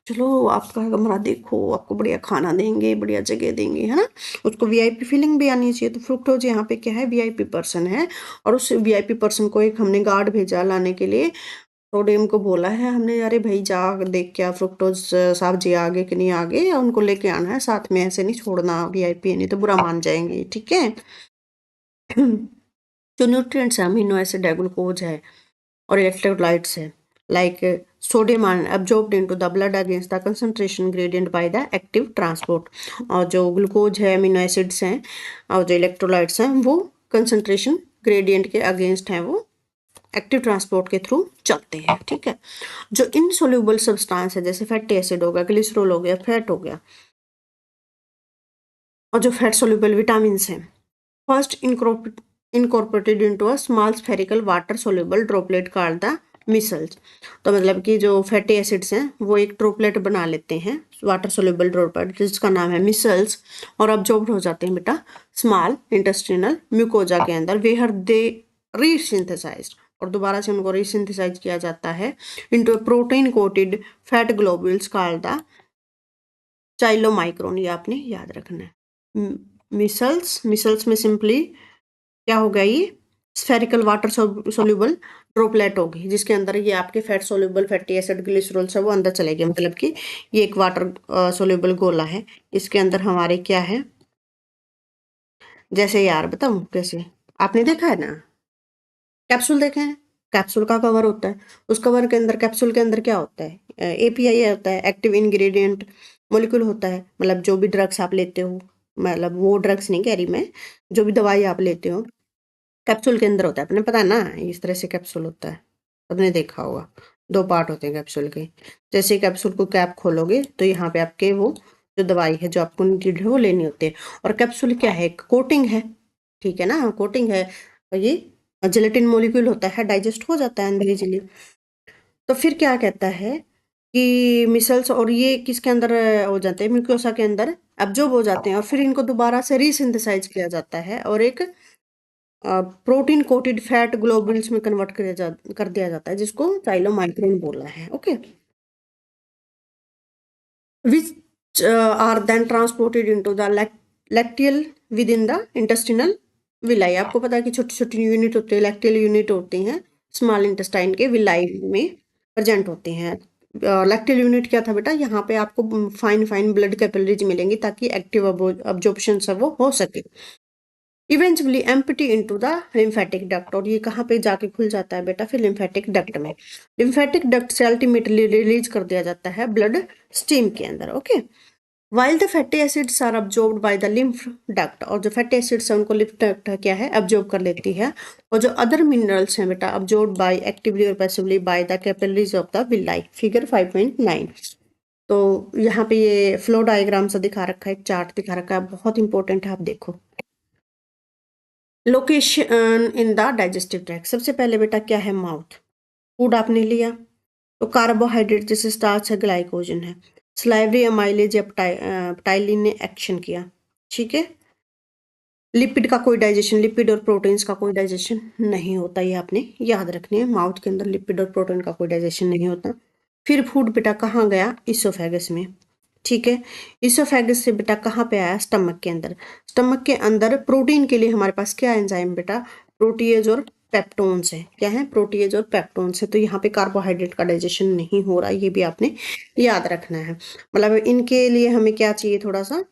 चलो आपका कमरा देखो, आपको बढ़िया खाना देंगे, बढ़िया जगह देंगे, है ना। उसको VIP फीलिंग भी आनी चाहिए। तो फ्रुक्टोज यहाँ पे क्या है? VIP पर्सन है, और उस VIP पर्सन को एक हमने गार्ड भेजा लाने के लिए। सोडियम को बोला है हमने, अरे भाई जा देख क्या फ्रुक्टोज साहब जी आगे कि नहीं आगे, या उनको लेके आना है साथ में, ऐसे नहीं छोड़ना VIP, नहीं तो बुरा मान जाएंगे, ठीक है। जो न्यूट्रिएंट्स है, अमीनो एसिड है, ग्लूकोज है, और इलेक्ट्रोलाइट्स है, like sodium ion absorbed into the blood against the concentration gradient by the active transport. और जो ग्लूकोज है, अमीनो एसिड्स हैं, और जो इलेक्ट्रोलाइट्स हैं, वो कंसंट्रेशन ग्रेडियंट के अगेंस्ट हैं, वो एक्टिव ट्रांसपोर्ट के थ्रू चलते हैं, ठीक है। जो इनसोल्यूबल सब्सटेंस है जैसे फैटी एसिड हो गया, ग्लिसरॉल हो गया, फैट हो गया, और जो फैट सोल्यूबल विटामिन हैं, first incorporated into a small spherical water soluble droplet called the micelles. तो मतलब कि जो फैटी एसिड्स हैं वो एक ड्रॉपलेट बना लेते हैं, वाटर सोल्यूबल ड्रॉपलेट, जिसका नाम है मिसल्स, और अब्जॉर्ब हो जाते हैं बेटा स्मॉल इंटेस्टिनल म्यूकोजा के अंदर, वेयर दे रीसिंथेसाइज्ड, और दोबारा से उनको रीसिंथेसाइज किया जाता है into protein coated fat globules called the chylomicron. ये आपने याद रखना है। मिसल्स में सिंपली क्या होगा, ये स्फेरिकल वाटर सोल्यूबल ड्रॉपलेट होगी, जिसके अंदर ये आपके fat soluble fatty acid glycerol सब वो अंदर चलेगी। मतलब कि ये एक वाटर सोल्यूबल गोला है, इसके अंदर हमारे क्या है, जैसे यार बताऊं कैसे, आपने देखा है ना कैप्सूल देखे हैं, कैप्सूल का कवर होता है, उस कवर के अंदर कैप्सूल के अंदर क्या होता है, एपीआई होता है, एक्टिव इंग्रेडिएंट मोलिक्यूल होता है। मतलब जो भी ड्रग्स आप लेते हो, मतलब वो ड्रग्स नहीं कह रही मैं, जो भी दवाई आप लेते हो कैप्सूल के अंदर होता है, अपने पता है ना, इस तरह से कैप्सूल होता है, आपने देखा होगा, दो पार्ट होते हैं कैप्सूल के। जैसे ही कैप्सूल को कैप खोलोगे तो यहाँ पे आपके वो जो दवाई है जो आपको नीडेड है वो लेनी होती है। और कैप्सूल क्या है, कोटिंग है, ठीक है ना, कोटिंग है, और ये जेलेटिन मोलिक्यूल होता है, डाइजेस्ट हो जाता है अंदर इजीली। तो फिर क्या कहता है कि मिसल्स और ये किसके अंदर हो जाते हैं, म्यूकोसा के अंदर एब्जॉर्ब हो जाते हैं, और फिर इनको दोबारा से रीसिंथेसाइज किया जाता है और एक प्रोटीन कोटेड फैट ग्लोबुल्स में कन्वर्ट कर दिया जाता है, जिसको चाइलोमाइक्रोन बोला है, okay. Which are then transported into the lacteal within the intestinal villi. आपको पता है कि छोटी छोटी यूनिट होते हैं, लैक्टियल यूनिट होते हैं, स्मॉल इंटेस्टाइन के विलाई में प्रेजेंट होते हैं। लैक्टियल यूनिट क्या था बेटा, यहाँ पे आपको फाइन फाइन ब्लड कैपिलरीज मिलेंगी ताकि एक्टिव अब्जॉर्प्शन सब वो हो सके। Eventually empty into the lymphatic duct, और ये कहाँ पे जाके खुल जाता है बेटा, फिर लिम्फेटिक डक्ट में। लिम्फेटिक डक्ट से अल्टीमेटली रिलीज कर दिया जाता है ब्लड स्ट्रीम के अंदर, okay. While the fatty acids are absorbed by the lymph duct, और जो फैटी एसिड्स है उनको लिम्फ डक्ट क्या है, अब्जॉर्ब कर लेती है। और जो अदर मिनरल्स हैं बेटा अब्जॉर्ब्ड बाय एक्टिवली और passively by the capillaries of the villi, figure 5.9। तो यहाँ पे ये फ्लो डायग्राम सा दिखा रखा है, एक चार्ट दिखा रखा है, बहुत इंपॉर्टेंट है, आप देखो। Location in the digestive tract, सबसे पहले बेटा क्या है, माउथ, फूड आपने लिया तो कार्बोहाइड्रेट जैसे स्टार्च है, ग्लाइकोजन है, स्लाइवरी अमाइलेज या प्टाइलिन ने एक्शन किया, ठीक है। लिपिड का कोई डाइजेशन, लिपिड और प्रोटीन्स का कोई डाइजेशन नहीं होता, ये आपने याद रखनी है, माउथ के अंदर लिपिड और प्रोटीन का कोई डाइजेशन नहीं होता। फिर फूड बेटा कहाँ गया, इसोफेगस में, ठीक है। इसोफेगस से बेटा कहाँ पे आया, स्टमक के अंदर। स्टमक के अंदर प्रोटीन के लिए हमारे पास क्या एंजाइम बेटा, प्रोटीएज और पेप्टोन्स है, क्या है, प्रोटीएज और पेप्टोन्स है। तो यहाँ पे कार्बोहाइड्रेट का डाइजेशन नहीं हो रहा, ये भी आपने याद रखना है। मतलब इनके लिए हमें क्या चाहिए, थोड़ा सा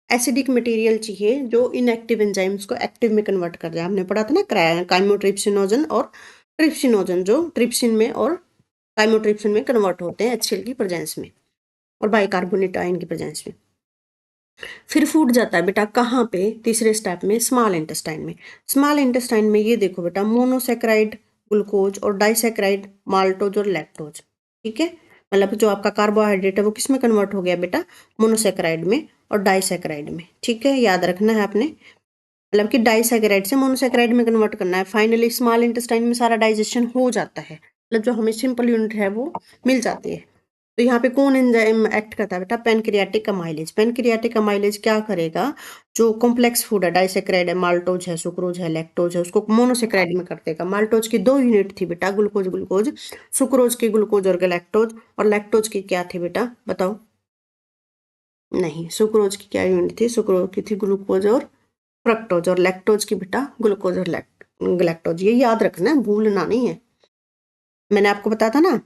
एसिडिक मटेरियल चाहिए जो इनएक्टिव एंजाइम्स को एक्टिव में कन्वर्ट कर जाए। हमने पढ़ा था ना काइमोट्रिप्सिनोजन और ट्रिप्सिनोजन, जो ट्रिप्सिन में और काइमोट्रिप्सिन में कन्वर्ट होते हैं HCl की प्रेजेंस में और बाइकार्बोनेट आयन की प्रेजेंस में। फिर फूड जाता है बेटा कहाँ पे, तीसरे स्टेप में, स्मॉल इंटेस्टाइन में। स्मॉल इंटेस्टाइन में ये देखो बेटा, मोनोसेक्राइड ग्लूकोज और डाइसेक्राइड माल्टोज और लैक्टोज, ठीक है। मतलब जो आपका कार्बोहाइड्रेट है वो किस में कन्वर्ट हो गया बेटा, मोनोसेक्राइड में और डाइसेक्राइड में, ठीक है, याद रखना है आपने। मतलब कि डाइसेक्राइड से मोनोसेक्राइड में कन्वर्ट करना है। फाइनली स्मॉल इंटेस्टाइन में सारा डाइजेशन हो जाता है, मतलब जो हमें सिंपल यूनिट है वो मिल जाती है। तो यहाँ पे कौन एंजाइम एक्ट करता है बेटा, पैनक्रियाटिक अमाइलेज। पैनक्रियाटिक अमाइलेज क्या करेगा, जो कॉम्प्लेक्स फूड है, डाइसेक्राइड है, माल्टोज है, सुक्रोज है, लैक्टोज है, उसको मोनोसेक्राइड में कर देगा। माल्टोज की दो यूनिट थी बेटा, ग्लूकोज ग्लूकोज, सुक्रोज की ग्लूकोज और लैक्टोज, और लैक्टोज की क्या थी बेटा बताओ, नहीं, सुक्रोज की क्या यूनिट थी, सुक्रोज की थी ग्लूकोज और फ्रक्टोज, और लैक्टोज की बेटा ग्लूकोज और लैक्टोज। ये याद रखना है, भूलना नहीं है। मैंने आपको बताया था ना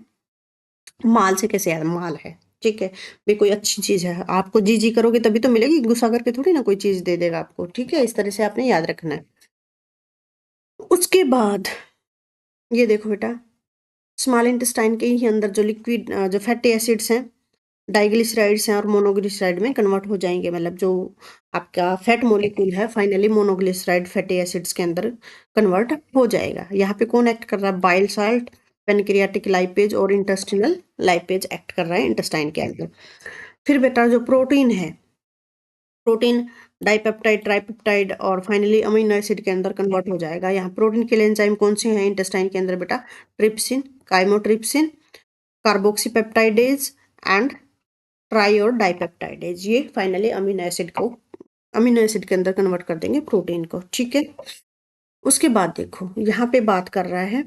माल से कैसे याद, माल है, ठीक है भी, कोई अच्छी चीज है, आपको जी जी करोगे तभी तो मिलेगी, गुस्सा करके थोड़ी ना कोई चीज दे देगा आपको, ठीक है, इस तरह से आपने याद रखना है। उसके बाद ये देखो बेटा, स्मॉल इंटेस्टाइन के ही अंदर जो लिक्विड जो फैटी एसिड्स हैं डाइग्लिसराइड्स हैं और मोनोग्लिसराइड में कन्वर्ट हो जाएंगे, मतलब जो आपका फैट मोलिक्यूल है फाइनली मोनोग्लिसराइड फैटी एसिड्स के अंदर कन्वर्ट हो जाएगा। यहाँ पे कौन एक्ट कर रहा है? बाइल साल्ट, पेनक्रियाटिक लाइपेज और इंटेस्टिनल लाइपेज एक्ट कर रहा है इंटेस्टाइन के अंदर। फिर बेटा जो प्रोटीन है, प्रोटीन डाइपेप्टाइड, ट्राइपेप्टाइड और फाइनली अमीनो एसिड के अंदर कन्वर्ट हो जाएगा। यहाँ प्रोटीन के लिए एंजाइम कौन से हैं इंटेस्टाइन के अंदर बेटा? Trypsin, chymotrypsin, carboxypeptidase and try और डाइपेप्टाइडेज। ये फाइनली अमीनो एसिड के अंदर कन्वर्ट कर देंगे प्रोटीन को, ठीक है। उसके बाद देखो यहाँ पे बात कर रहा है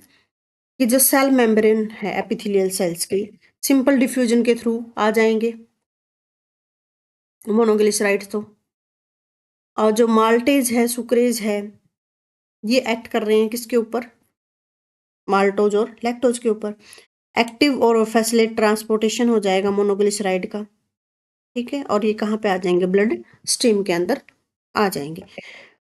कि जो सेल मेम्ब्रेन है एपिथेलियल सेल्स की, सिंपल डिफ्यूजन के थ्रू आ जाएंगे मोनोग्लिसराइड्स तो, और जो माल्टेज है, सुक्रेज है, ये एक्ट कर रहे हैं किसके ऊपर? माल्टोज और लैक्टोज के ऊपर। एक्टिव और फैसिलिटेट ट्रांसपोर्टेशन हो जाएगा मोनोग्लिसराइड का, ठीक है। और ये कहाँ पे आ जाएंगे? ब्लड स्ट्रीम के अंदर आ जाएंगे।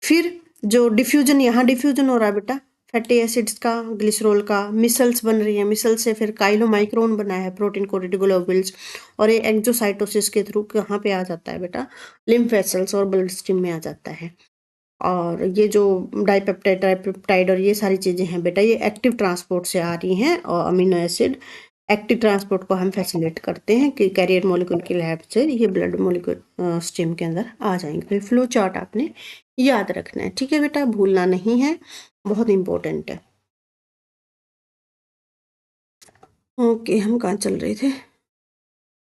फिर जो डिफ्यूजन, यहाँ डिफ्यूजन हो रहा है बेटा फैटी एसिड्स का, ग्लिसरॉल का, मिसल्स बन रही है, मिसल से फिर काइलोमाइक्रोन बना है, प्रोटीन कोटेड ग्लोब्यूल्स, और ये एक्सोसाइटोसिस के थ्रू कहाँ पे आ जाता है बेटा? लिम्फ वेसल्स और ब्लड स्ट्रीम में आ जाता है। और ये जो डाइपेप्टाइड, ट्राइपेप्टाइड और ये सारी चीज़ें हैं बेटा, ये एक्टिव ट्रांसपोर्ट से आ रही हैं, और अमीनो एसिड एक्टिव ट्रांसपोर्ट को हम फैसिलिटेट करते हैं कि कैरियर मॉलिक्यूल की हेल्प से ये ब्लड मॉलिक्यूल स्ट्रीम के अंदर आ जाएंगे। फिर फ्लो चार्ट आपने याद रखना है, ठीक है बेटा, भूलना नहीं है, बहुत इंपॉर्टेंट है। ओके, हम कहाँ चल रहे थे?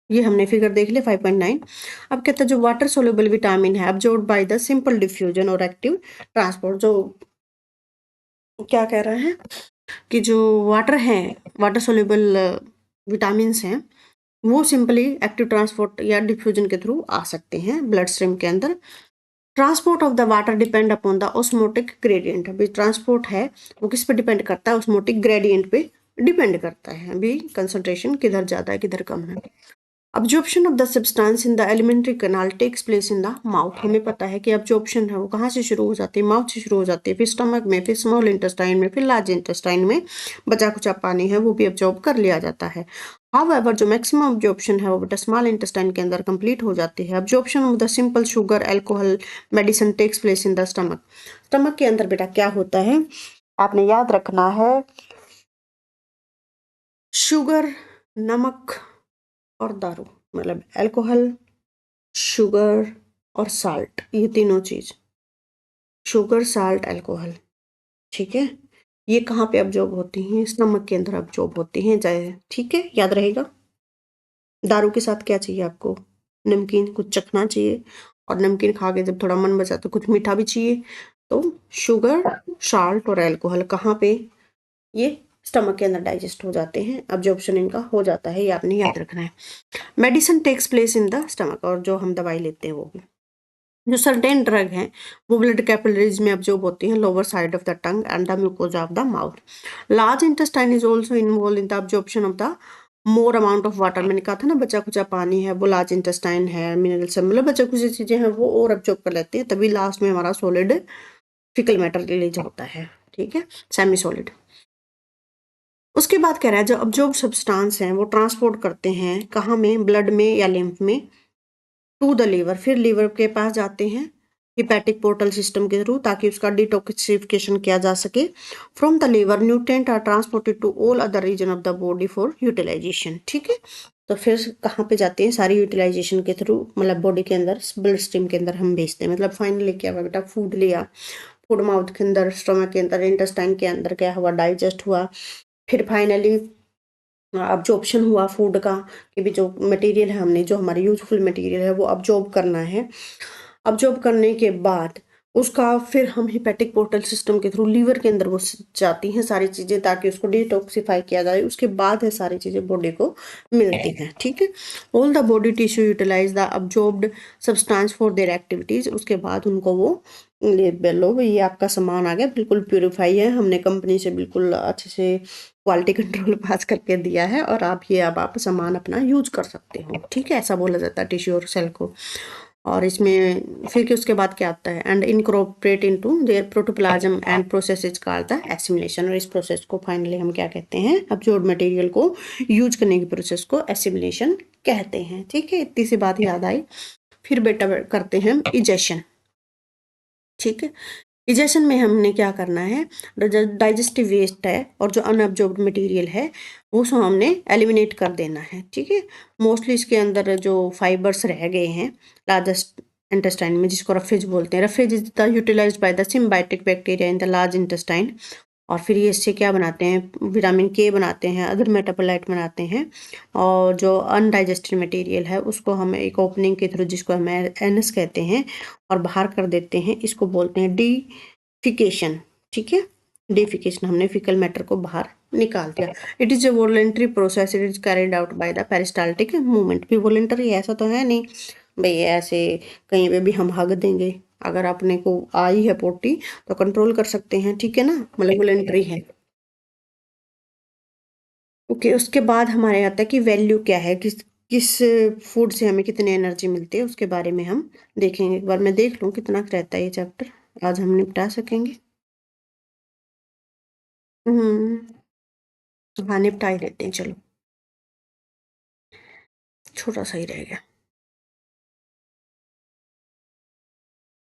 ये हमने फिगर देख लिया 5.9। अब कहता है जो वाटर सोल्यूबल विटामिन है absorbed by the simple diffusion और एक्टिव ट्रांसपोर्ट, जो क्या कह रहा है कि जो वाटर है, वाटर सोल्यूबल विटामिन हैं, वो सिंपली एक्टिव ट्रांसपोर्ट या डिफ्यूजन के थ्रू आ सकते हैं ब्लड स्ट्रीम के अंदर। Transport of the water depend upon the osmotic gradient. अभी ट्रांसपोर्ट है वो किस पे डिपेंड करता है? ऑस्मोटिक ग्रेडियंट पे डिपेंड करता है, अभी कंसंट्रेशन किधर ज़्यादा है किधर कम है। Absorption of the substance in the alimentary canal takes place in the mouth. हमें पता है कि अब्जॉर्प्शन है वो कहाँ से शुरू हो जाती है? माउथ से शुरू हो जाती है, फिर स्टमक में, फिर स्मॉल इंटेस्टाइन में, फिर लार्ज इंटेस्टाइन में बचा कुचा पानी है वो भी अब्जॉर्ब कर लिया जाता है। हाउएवर जो मैक्सिमम अब्जॉर्प्शन है वो बेटा स्मॉल इंटेस्टाइन के अंदर कंप्लीट हो जाती है। Absorption of the simple sugar, alcohol, medicine takes place in the stomach. Stomach के अंदर बेटा क्या होता है आपने याद रखना है? शुगर, नमक और दारू, मतलब अल्कोहल, शुगर और साल्ट, ये तीनों चीज, शुगर, साल्ट, अल्कोहल, ठीक है। ये कहाँ पे अब्जॉर्ब होती हैं? स्टमक के अंदर अब्जॉर्ब होती हैं, चाहे, ठीक है, याद रहेगा। दारू के साथ क्या चाहिए आपको? नमकीन, कुछ चखना चाहिए, और नमकीन खा के जब थोड़ा मन बचा तो कुछ मीठा भी चाहिए। तो शुगर, साल्ट और अल्कोहल कहाँ पे? ये स्टमक के अंदर डाइजेस्ट हो जाते हैं, अब्जॉर्प्शन इनका हो जाता है, ये आपने याद रखना है। Medicine takes place in the stomach, और जो हम दवाई लेते हैं वो भी। जो सर्टेन ड्रग हैं वो ब्लड कैपिलरीज में अब्जॉर्ब होती हैं, lower side of the tongue and the mucosa of the mouth. Large intestine is also involve in the absorption of the more amount of water. मैंने कहा था ना बचा कुचा पानी है वो लार्ज इंटेस्टाइन है, मिनरल सब मतलब बचा कुछ चीजें हैं वो और अब्जॉर्ब कर लेती है, तभी लास्ट में हमारा सॉलिड फिकल मैटर रिलीज होता है, ठीक है, सेमी सॉलिड। उसके बाद कह रहा है जो अब्जॉर्ब सब्सटेंस हैं वो ट्रांसपोर्ट करते हैं कहाँ में? ब्लड में या लिम्फ में, टू द लीवर, फिर लीवर के पास जाते हैं हिपैटिक पोर्टल सिस्टम के थ्रू, ताकि उसका डिटॉक्सिफिकेशन किया जा सके। From the liver nutrient are transported to all other region of the body for utilization, ठीक है। तो फिर कहाँ पे जाते हैं? सारी यूटिलाइजेशन के थ्रू, मतलब बॉडी के अंदर ब्लड स्ट्रीम के अंदर हम भेजते हैं। मतलब फाइनली क्या हुआ बेटा? फूड लिया, फूड माउथ के अंदर, स्टमक के अंदर, इंटेस्टाइन के अंदर क्या हुआ? डाइजेस्ट हुआ, फिर फाइनली अब्जॉर्प्शन हुआ फूड का, कि भी जो मटेरियल है हमने, जो हमारे यूजफुल मटेरियल है वो अब्जॉर्ब करना है। अब्जॉर्ब करने के बाद उसका फिर हम हिपैटिक पोर्टल सिस्टम के थ्रू लीवर के अंदर वो जाती हैं सारी चीज़ें, ताकि उसको डिटॉक्सिफाई किया जाए। उसके बाद है सारी चीज़ें बॉडी को मिलती हैं, ठीक है। All the body tissue utilize the absorbed substance for their activities. उसके बाद उनको वो ले लो, ये आपका सामान आ गया, बिल्कुल प्यूरिफाई है, हमने कंपनी से बिल्कुल अच्छे से क्वालिटी कंट्रोल पास करके दिया है, और आप ये अब आप सामान अपना यूज कर सकते हो, ठीक है। ऐसा बोला जाता है टिश्यू और सेल को। और इसमें फिर के उसके बाद क्या आता है? And incorporate into their protoplasm and process is called the assimilation. और इस प्रोसेस को फाइनली हम क्या कहते हैं? अब्जॉर्ब मटेरियल को यूज करने की प्रोसेस को एसिमिलेशन कहते हैं। ठीक है, इतनी सी बात याद आई। फिर बेटा करते हैं इजेशन। ठीक है, इजेशन में हमने क्या करना है, डाइजेस्टिव वेस्ट है और जो अनअब्जॉर्ब्ड मटेरियल है वो सब हमने एलिमिनेट कर देना है। ठीक है, मोस्टली इसके अंदर जो फाइबर्स रह गए हैं लार्जेस्ट इंटेस्टाइन में, जिसको रफेज बोलते हैं, roughage is the utilized by the symbiotic bacteria in the large intestine. और फिर ये इससे क्या बनाते हैं, विटामिन के बनाते हैं, अदर मेटाबोलाइट बनाते हैं, और जो अनडाइजेस्टेड मटेरियल है उसको हम एक ओपनिंग के थ्रू, जिसको हम एनस कहते हैं, और बाहर कर देते हैं। इसको बोलते हैं डीफिकेशन। ठीक है, डीफिकेशन, हमने फिकल मैटर को बाहर निकाल दिया। It is a voluntary process, it is carried out by the peristaltic movement. भी वॉलेंटरी, ऐसा तो है नहीं भाई ऐसे कहीं पे भी हम हग देंगे। अगर अपने को आई है पोटी तो कंट्रोल कर सकते हैं। ठीक है ना, मतलब वॉलेंटरी है। ओके, उसके बाद हमारे आता है कि वैल्यू क्या है, किस किस फूड से हमें कितनी एनर्जी मिलती है, उसके बारे में हम देखेंगे। एक बार मैं देख लूँ कितना रहता है ये चैप्टर, आज हम निपटा सकेंगे। हाँ, निपटा ही लेते हैं, चलो, छोटा सा ही रह गया।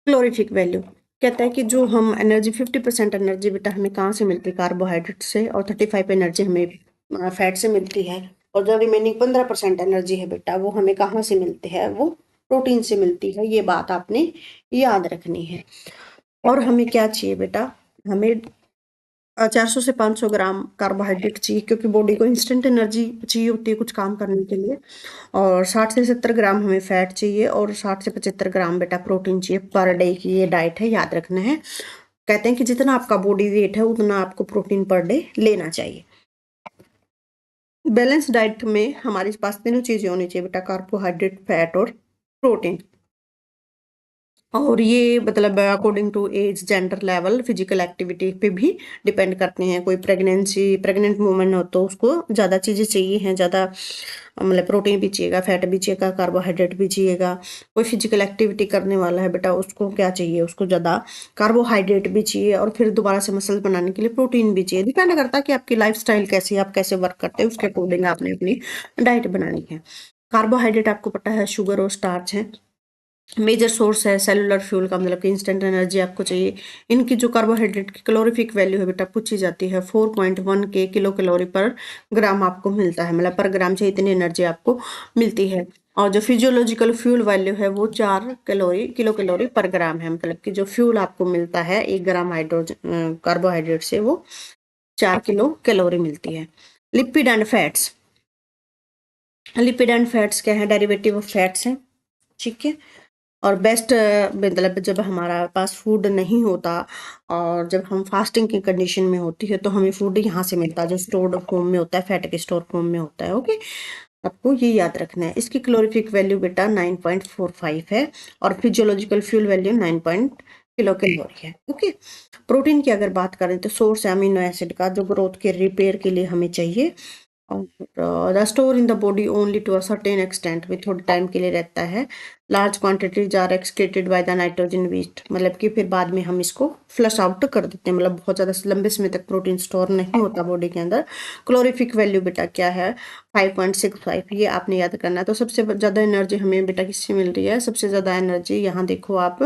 क्लोरीफिक वैल्यू कहता है कि जो हम एनर्जी 50% एनर्जी बेटा हमें कहाँ से मिलती है, कार्बोहाइड्रेट से, और 35 एनर्जी हमें फैट से मिलती है। और जो रिमेनिंग 15% एनर्जी है बेटा वो हमें कहाँ से मिलती है, वो प्रोटीन से मिलती है। ये बात आपने याद रखनी है। और हमें क्या चाहिए बेटा, हमें 400 से 500 ग्राम कार्बोहाइड्रेट चाहिए, क्योंकि बॉडी को इंस्टेंट एनर्जी चाहिए होती है कुछ काम करने के लिए। और 60 से 70 ग्राम हमें फैट चाहिए, और 60 से 75 ग्राम बेटा प्रोटीन चाहिए पर डे की। ये डाइट है, याद रखना है। कहते हैं कि जितना आपका बॉडी वेट है उतना आपको प्रोटीन पर डे लेना चाहिए। बैलेंस डाइट में हमारे पास तीनों चीजें होनी चाहिए बेटा, कार्बोहाइड्रेट, फैट और प्रोटीन। और ये मतलब according to age, gender, level, physical activity पे भी डिपेंड करते हैं। कोई प्रेग्नेंट वुमन हो तो उसको ज़्यादा चीज़ें चाहिए हैं, ज़्यादा मतलब प्रोटीन भी चाहिएगा, फैट भी चाहिएगा, कार्बोहाइड्रेट भी चाहिएगा। कोई फिजिकल एक्टिविटी करने वाला है बेटा, उसको क्या चाहिए, उसको ज़्यादा कार्बोहाइड्रेट भी चाहिए, और फिर दोबारा से मसल बनाने के लिए प्रोटीन भी चाहिए। डिपेंड करता है कि आपकी लाइफ स्टाइल कैसी है, आप कैसे वर्क करते हैं, उसके अकॉर्डिंग आपने अपनी डाइट बनानी है। कार्बोहाइड्रेट आपको पता है शुगर और स्टार्च है। मेजर सोर्स है सेलुलर फ्यूल का, मतलब कि इंस्टेंट एनर्जी आपको चाहिए। इनकी जो कार्बोहाइड्रेट की कैलोरीफिक वैल्यू है बेटा पूछी जाती है, 4.1 के किलो कैलोरी पर ग्राम आपको मिलता है, मतलब पर ग्राम से इतनी एनर्जी आपको मिलती है। और जो फिजियोलॉजिकल फ्यूल वैल्यू है वो 4 किलो कैलोरी पर ग्राम है, मतलब कि जो फ्यूल आपको मिलता है 1 ग्राम हाइड्रोजन कार्बोहाइड्रेट से, वो 4 किलो कैलोरी मिलती है। Lipid and fats, lipid and fats क्या है, डेरिवेटिव ऑफ फैट्स हैं। ठीक है, और बेस्ट मतलब जब हमारा पास फूड नहीं होता और जब हम फास्टिंग की कंडीशन में होती है तो हमें फूड यहाँ से मिलता है, जो स्टोर्ड फॉर्म में होता है, फैट के स्टोर फॉर्म में होता है। ओके, आपको ये याद रखना है। इसकी क्लोरीफिक वैल्यू बेटा 9.45 है, और physiological fuel value 9 kilo calorie है। ओके, प्रोटीन की अगर बात करें तो सोर्स अमीनो एसिड का, जो ग्रोथ के रिपेयर के लिए हमें चाहिए। The store in the body only to a certain extent, भी थोड़े टाइम के लिए रहता है। Large quantities are excreted by the nitrogen waste, मतलब कि फिर बाद में हम इसको फ्लश आउट कर देते हैं, मतलब बहुत ज़्यादा लंबे समय तक प्रोटीन स्टोर नहीं होता बॉडी के अंदर। क्लोरीफिक वैल्यू बेटा क्या है, 5.65, ये आपने याद करना है। तो सबसे ज़्यादा एनर्जी हमें बेटा किससे मिल रही है, सबसे ज़्यादा एनर्जी यहाँ देखो आप,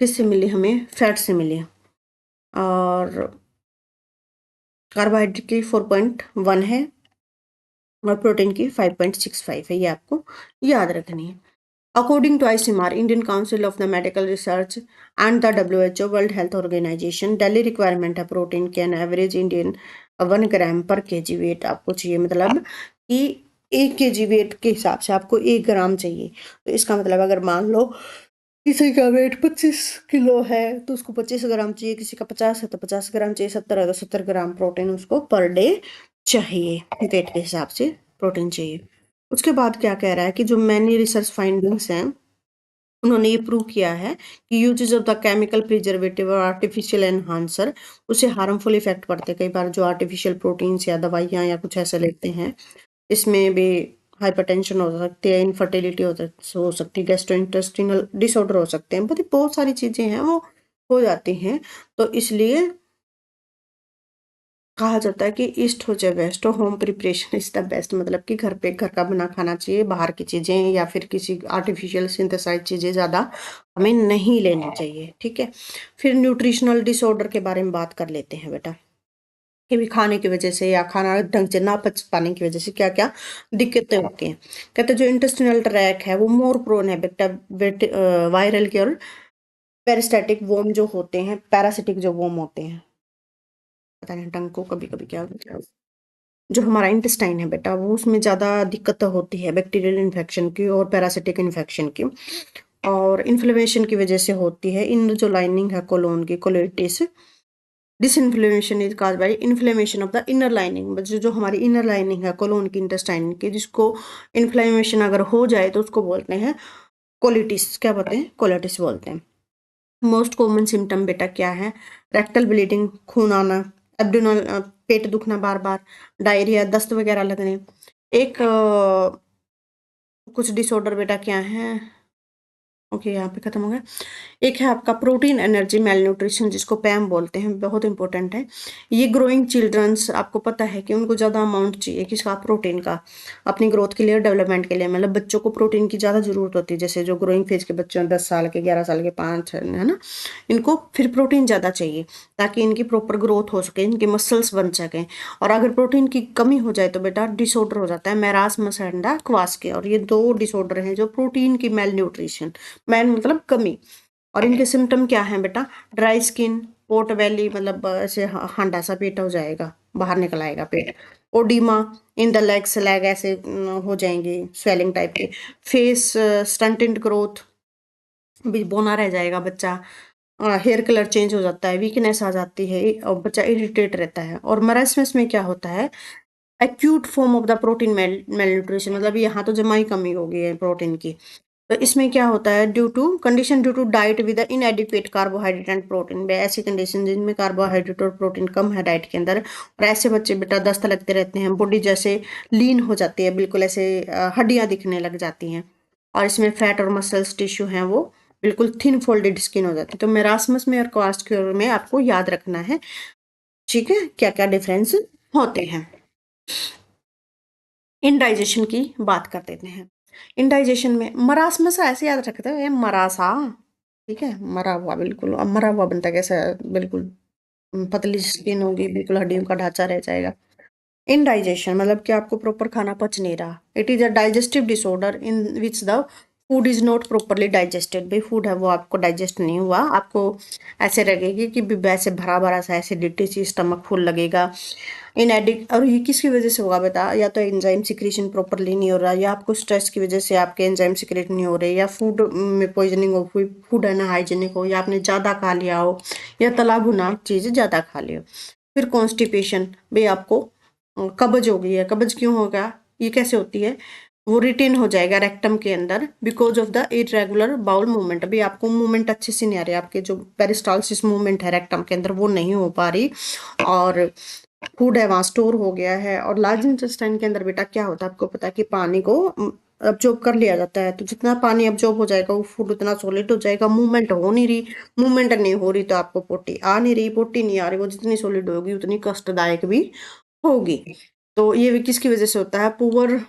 किससे मिली, हमें फैट से मिली। और कार्बोहाइड्रेट की 4.1 है, और प्रोटीन की 5.65 है, ये आपको याद रखनी है। According to ICMR, Indian council of the medical research, and the WHO, world health organization, daily requirement है प्रोटीन के, एन एवरेज इंडियन 1 ग्राम पर केजी वेट आपको चाहिए, मतलब कि 1 केजी वेट के हिसाब से आपको 1 ग्राम चाहिए। तो इसका मतलब अगर मान लो किसी का वेट 25 किलो है तो उसको 25 ग्राम चाहिए, किसी का 50 है तो 50 ग्राम चाहिए, 70 है तो 70 ग्राम प्रोटीन उसको पर डे चाहिए, वेट के हिसाब से प्रोटीन चाहिए। उसके बाद क्या कह रहा है कि जो मैनी रिसर्च फाइंडिंग्स हैं उन्होंने ये प्रूव किया है कि usages of the chemical preservative और आर्टिफिशियल एनहांसर, उससे हार्मफुल इफेक्ट पड़ते हैं। कई बार जो आर्टिफिशियल प्रोटीन्स या दवाइयाँ या कुछ ऐसे लेते हैं, इसमें भी हाइपरटेंशन हो सकती है, इनफर्टिलिटी हो सकती है, गैस्ट्रोइंटेस्टिनल डिसऑर्डर हो सकते हैं, बहुत बहुत सारी चीज़ें हैं वो हो जाती हैं। तो इसलिए कहा जाता है कि ईस्ट हो चाहे वेस्ट हो, home preparation is the best, मतलब कि घर का बना खाना चाहिए, बाहर की चीजें या फिर किसी आर्टिफिशियल सिंथेसाइज चीजें ज्यादा हमें नहीं लेनी चाहिए, ठीक है। फिर न्यूट्रिशनल डिसऑर्डर के बारे में बात कर लेते हैं बेटा, कि भी खाने की वजह से या खाना ढंग से ना पच पाने की वजह से क्या क्या दिक्कतें होती हैं। कहते हैं जो इंटेस्टिनल ट्रैक है वो मोर प्रोन है बेटा वायरल के और पेरिस्टेटिक वोम जो होते हैं, पैरासिटिक जो वोम होते हैं, पता नहीं टंग को कभी कभी क्या होता है। जो हमारा इंटेस्टाइन है बेटा वो उसमें ज़्यादा दिक्कत होती है बैक्टीरियल इन्फेक्शन की और पैरासिटिक इन्फेक्शन की, और इन्फ्लेमेशन की वजह से होती है। इन जो लाइनिंग है कोलोन की, colitis, this inflammation is cause by inflammation of the inner lining, जो हमारी इनर लाइनिंग है कोलोन की, इंटेस्टाइन की, जिसको इन्फ्लेमेशन अगर हो जाए तो उसको बोलते हैं कोलिटिस, क्या बोलते हैं, कोलिटिस बोलते हैं। मोस्ट कॉमन सिम्टम बेटा क्या है, रेक्टल ब्लीडिंग, खून आना, एब्डोनल पेट दुखना बार बार, डायरिया, दस्त वगैरह लगने। एक कुछ डिसऑर्डर बेटा क्या है, ओके यहाँ पे खत्म हो गया। एक है आपका प्रोटीन एनर्जी मेल न्यूट्रिशन, जिसको पैम बोलते हैं, बहुत इंपॉर्टेंट है। ये ग्रोइंग चिल्ड्रंस, आपको पता है कि उनको ज़्यादा अमाउंट चाहिए किसका, प्रोटीन का, अपनी ग्रोथ के लिए, डेवलपमेंट के लिए, मतलब बच्चों को प्रोटीन की ज़्यादा जरूरत होती है। जैसे जो ग्रोइंग फेज के बच्चे हैं, 10 साल के, 11 साल के, 5 है ना, इनको फिर प्रोटीन ज़्यादा चाहिए ताकि इनकी प्रॉपर ग्रोथ हो सके, इनके मसल्स बन सकें। और अगर प्रोटीन की कमी हो जाए तो बेटा डिसऑर्डर हो जाता है मैरास्मस एंड क्वास्के, और ये दो डिसऑर्डर हैं जो प्रोटीन की मेल न्यूट्रिशन, मैन मतलब कमी। और इनके सिम्टम क्या हैं बेटा, ड्राई स्किन, पोर्ट वैली, मतलब ऐसे हांडा सा पेट हो जाएगा, बाहर निकल आएगा पेट, oedema in the legs, leg ऐसे हो जाएंगे स्वेलिंग टाइप के, फेस स्टंटेड ग्रोथ, भी बोना रह जाएगा बच्चा, हेयर कलर चेंज हो जाता है, वीकनेस आ जाती है और बच्चा इरिटेट रहता है। और मरासमस में क्या होता है, acute form of the protein mail nutrition, मतलब यहाँ तो जमा ही कमी हो गई है प्रोटीन की। तो इसमें क्या होता है, due to diet with inadequate carbohydrate and protein, ऐसी कंडीशन जिनमें कार्बोहाइड्रेट और प्रोटीन कम है डाइट के अंदर, और ऐसे बच्चे बेटा दस्त लगते रहते हैं, बॉडी जैसे लीन हो जाती है, बिल्कुल ऐसे हड्डियां दिखने लग जाती हैं, और इसमें फैट और मसल्स टिश्यू हैं वो बिल्कुल थिन फोल्डेड स्किन हो जाती है। तो मेरास्मस में और क्वास्क्यूर में आपको याद रखना है, ठीक है, क्या क्या डिफरेंस होते हैं। इंडाइजेशन की बात कर देते हैं। इंडाइजेशन में मरासमस ऐसे याद रखते हैं, मरासा, ठीक है, मरा हुआ, बिल्कुल अब मरा हुआ बनता है कैसा, बिल्कुल पतली स्किन होगी, बिल्कुल हड्डियों का ढांचा रह जाएगा। इनडाइजेशन मतलब कि आपको प्रॉपर खाना पच नहीं रहा, it is a digestive disorder in which the food is not properly digested, भाई फूड है वो आपको डाइजेस्ट नहीं हुआ, आपको ऐसे लगेगी कि वैसे भरा भरा सा एसिडिटी सी, स्टमक फुल लगेगा। इनएडिक, और ये किसकी वजह से होगा बेटा, या तो एंजाइम सिक्रीशन प्रॉपरली नहीं हो रहा, या आपको स्ट्रेस की वजह से आपके एंजाइम सिक्रेट नहीं हो रहे, या फूड में पॉइजनिंग हो, फूड है ना हाइजीनिक हो, या आपने ज़्यादा खा लिया हो, या तला भुना चीज़ ज़्यादा खा ली हो। फिर कॉन्स्टिपेशन, भाई आपको कब्ज हो गई है, कब्ज क्यों होगा, ये कैसे होती है, वो रिटेन हो जाएगा रेक्टम के अंदर because of the irregular bowel movement, अभी आपको मूवमेंट अच्छे से नहीं आ रही, आपके जो पेरिस्टालसिस मूवमेंट है रेक्टम के अंदर वो नहीं हो पा रही, और फूड है वहाँ स्टोर हो गया है। और लार्ज इंटेस्टाइन के अंदर बेटा क्या होता है, आपको पता है कि पानी को अब्जॉर्ब कर लिया जाता है, तो जितना पानी अब्जॉर्ब हो जाएगा वो फूड उतना सॉलिड हो जाएगा। मूवमेंट हो नहीं रही, मूवमेंट नहीं हो रही तो आपको पोटी आ नहीं रही, पोटी नहीं आ रही, वो जितनी सॉलिड होगी उतनी कष्टदायक भी होगी। तो ये भी किसकी वजह से होता है, पुअर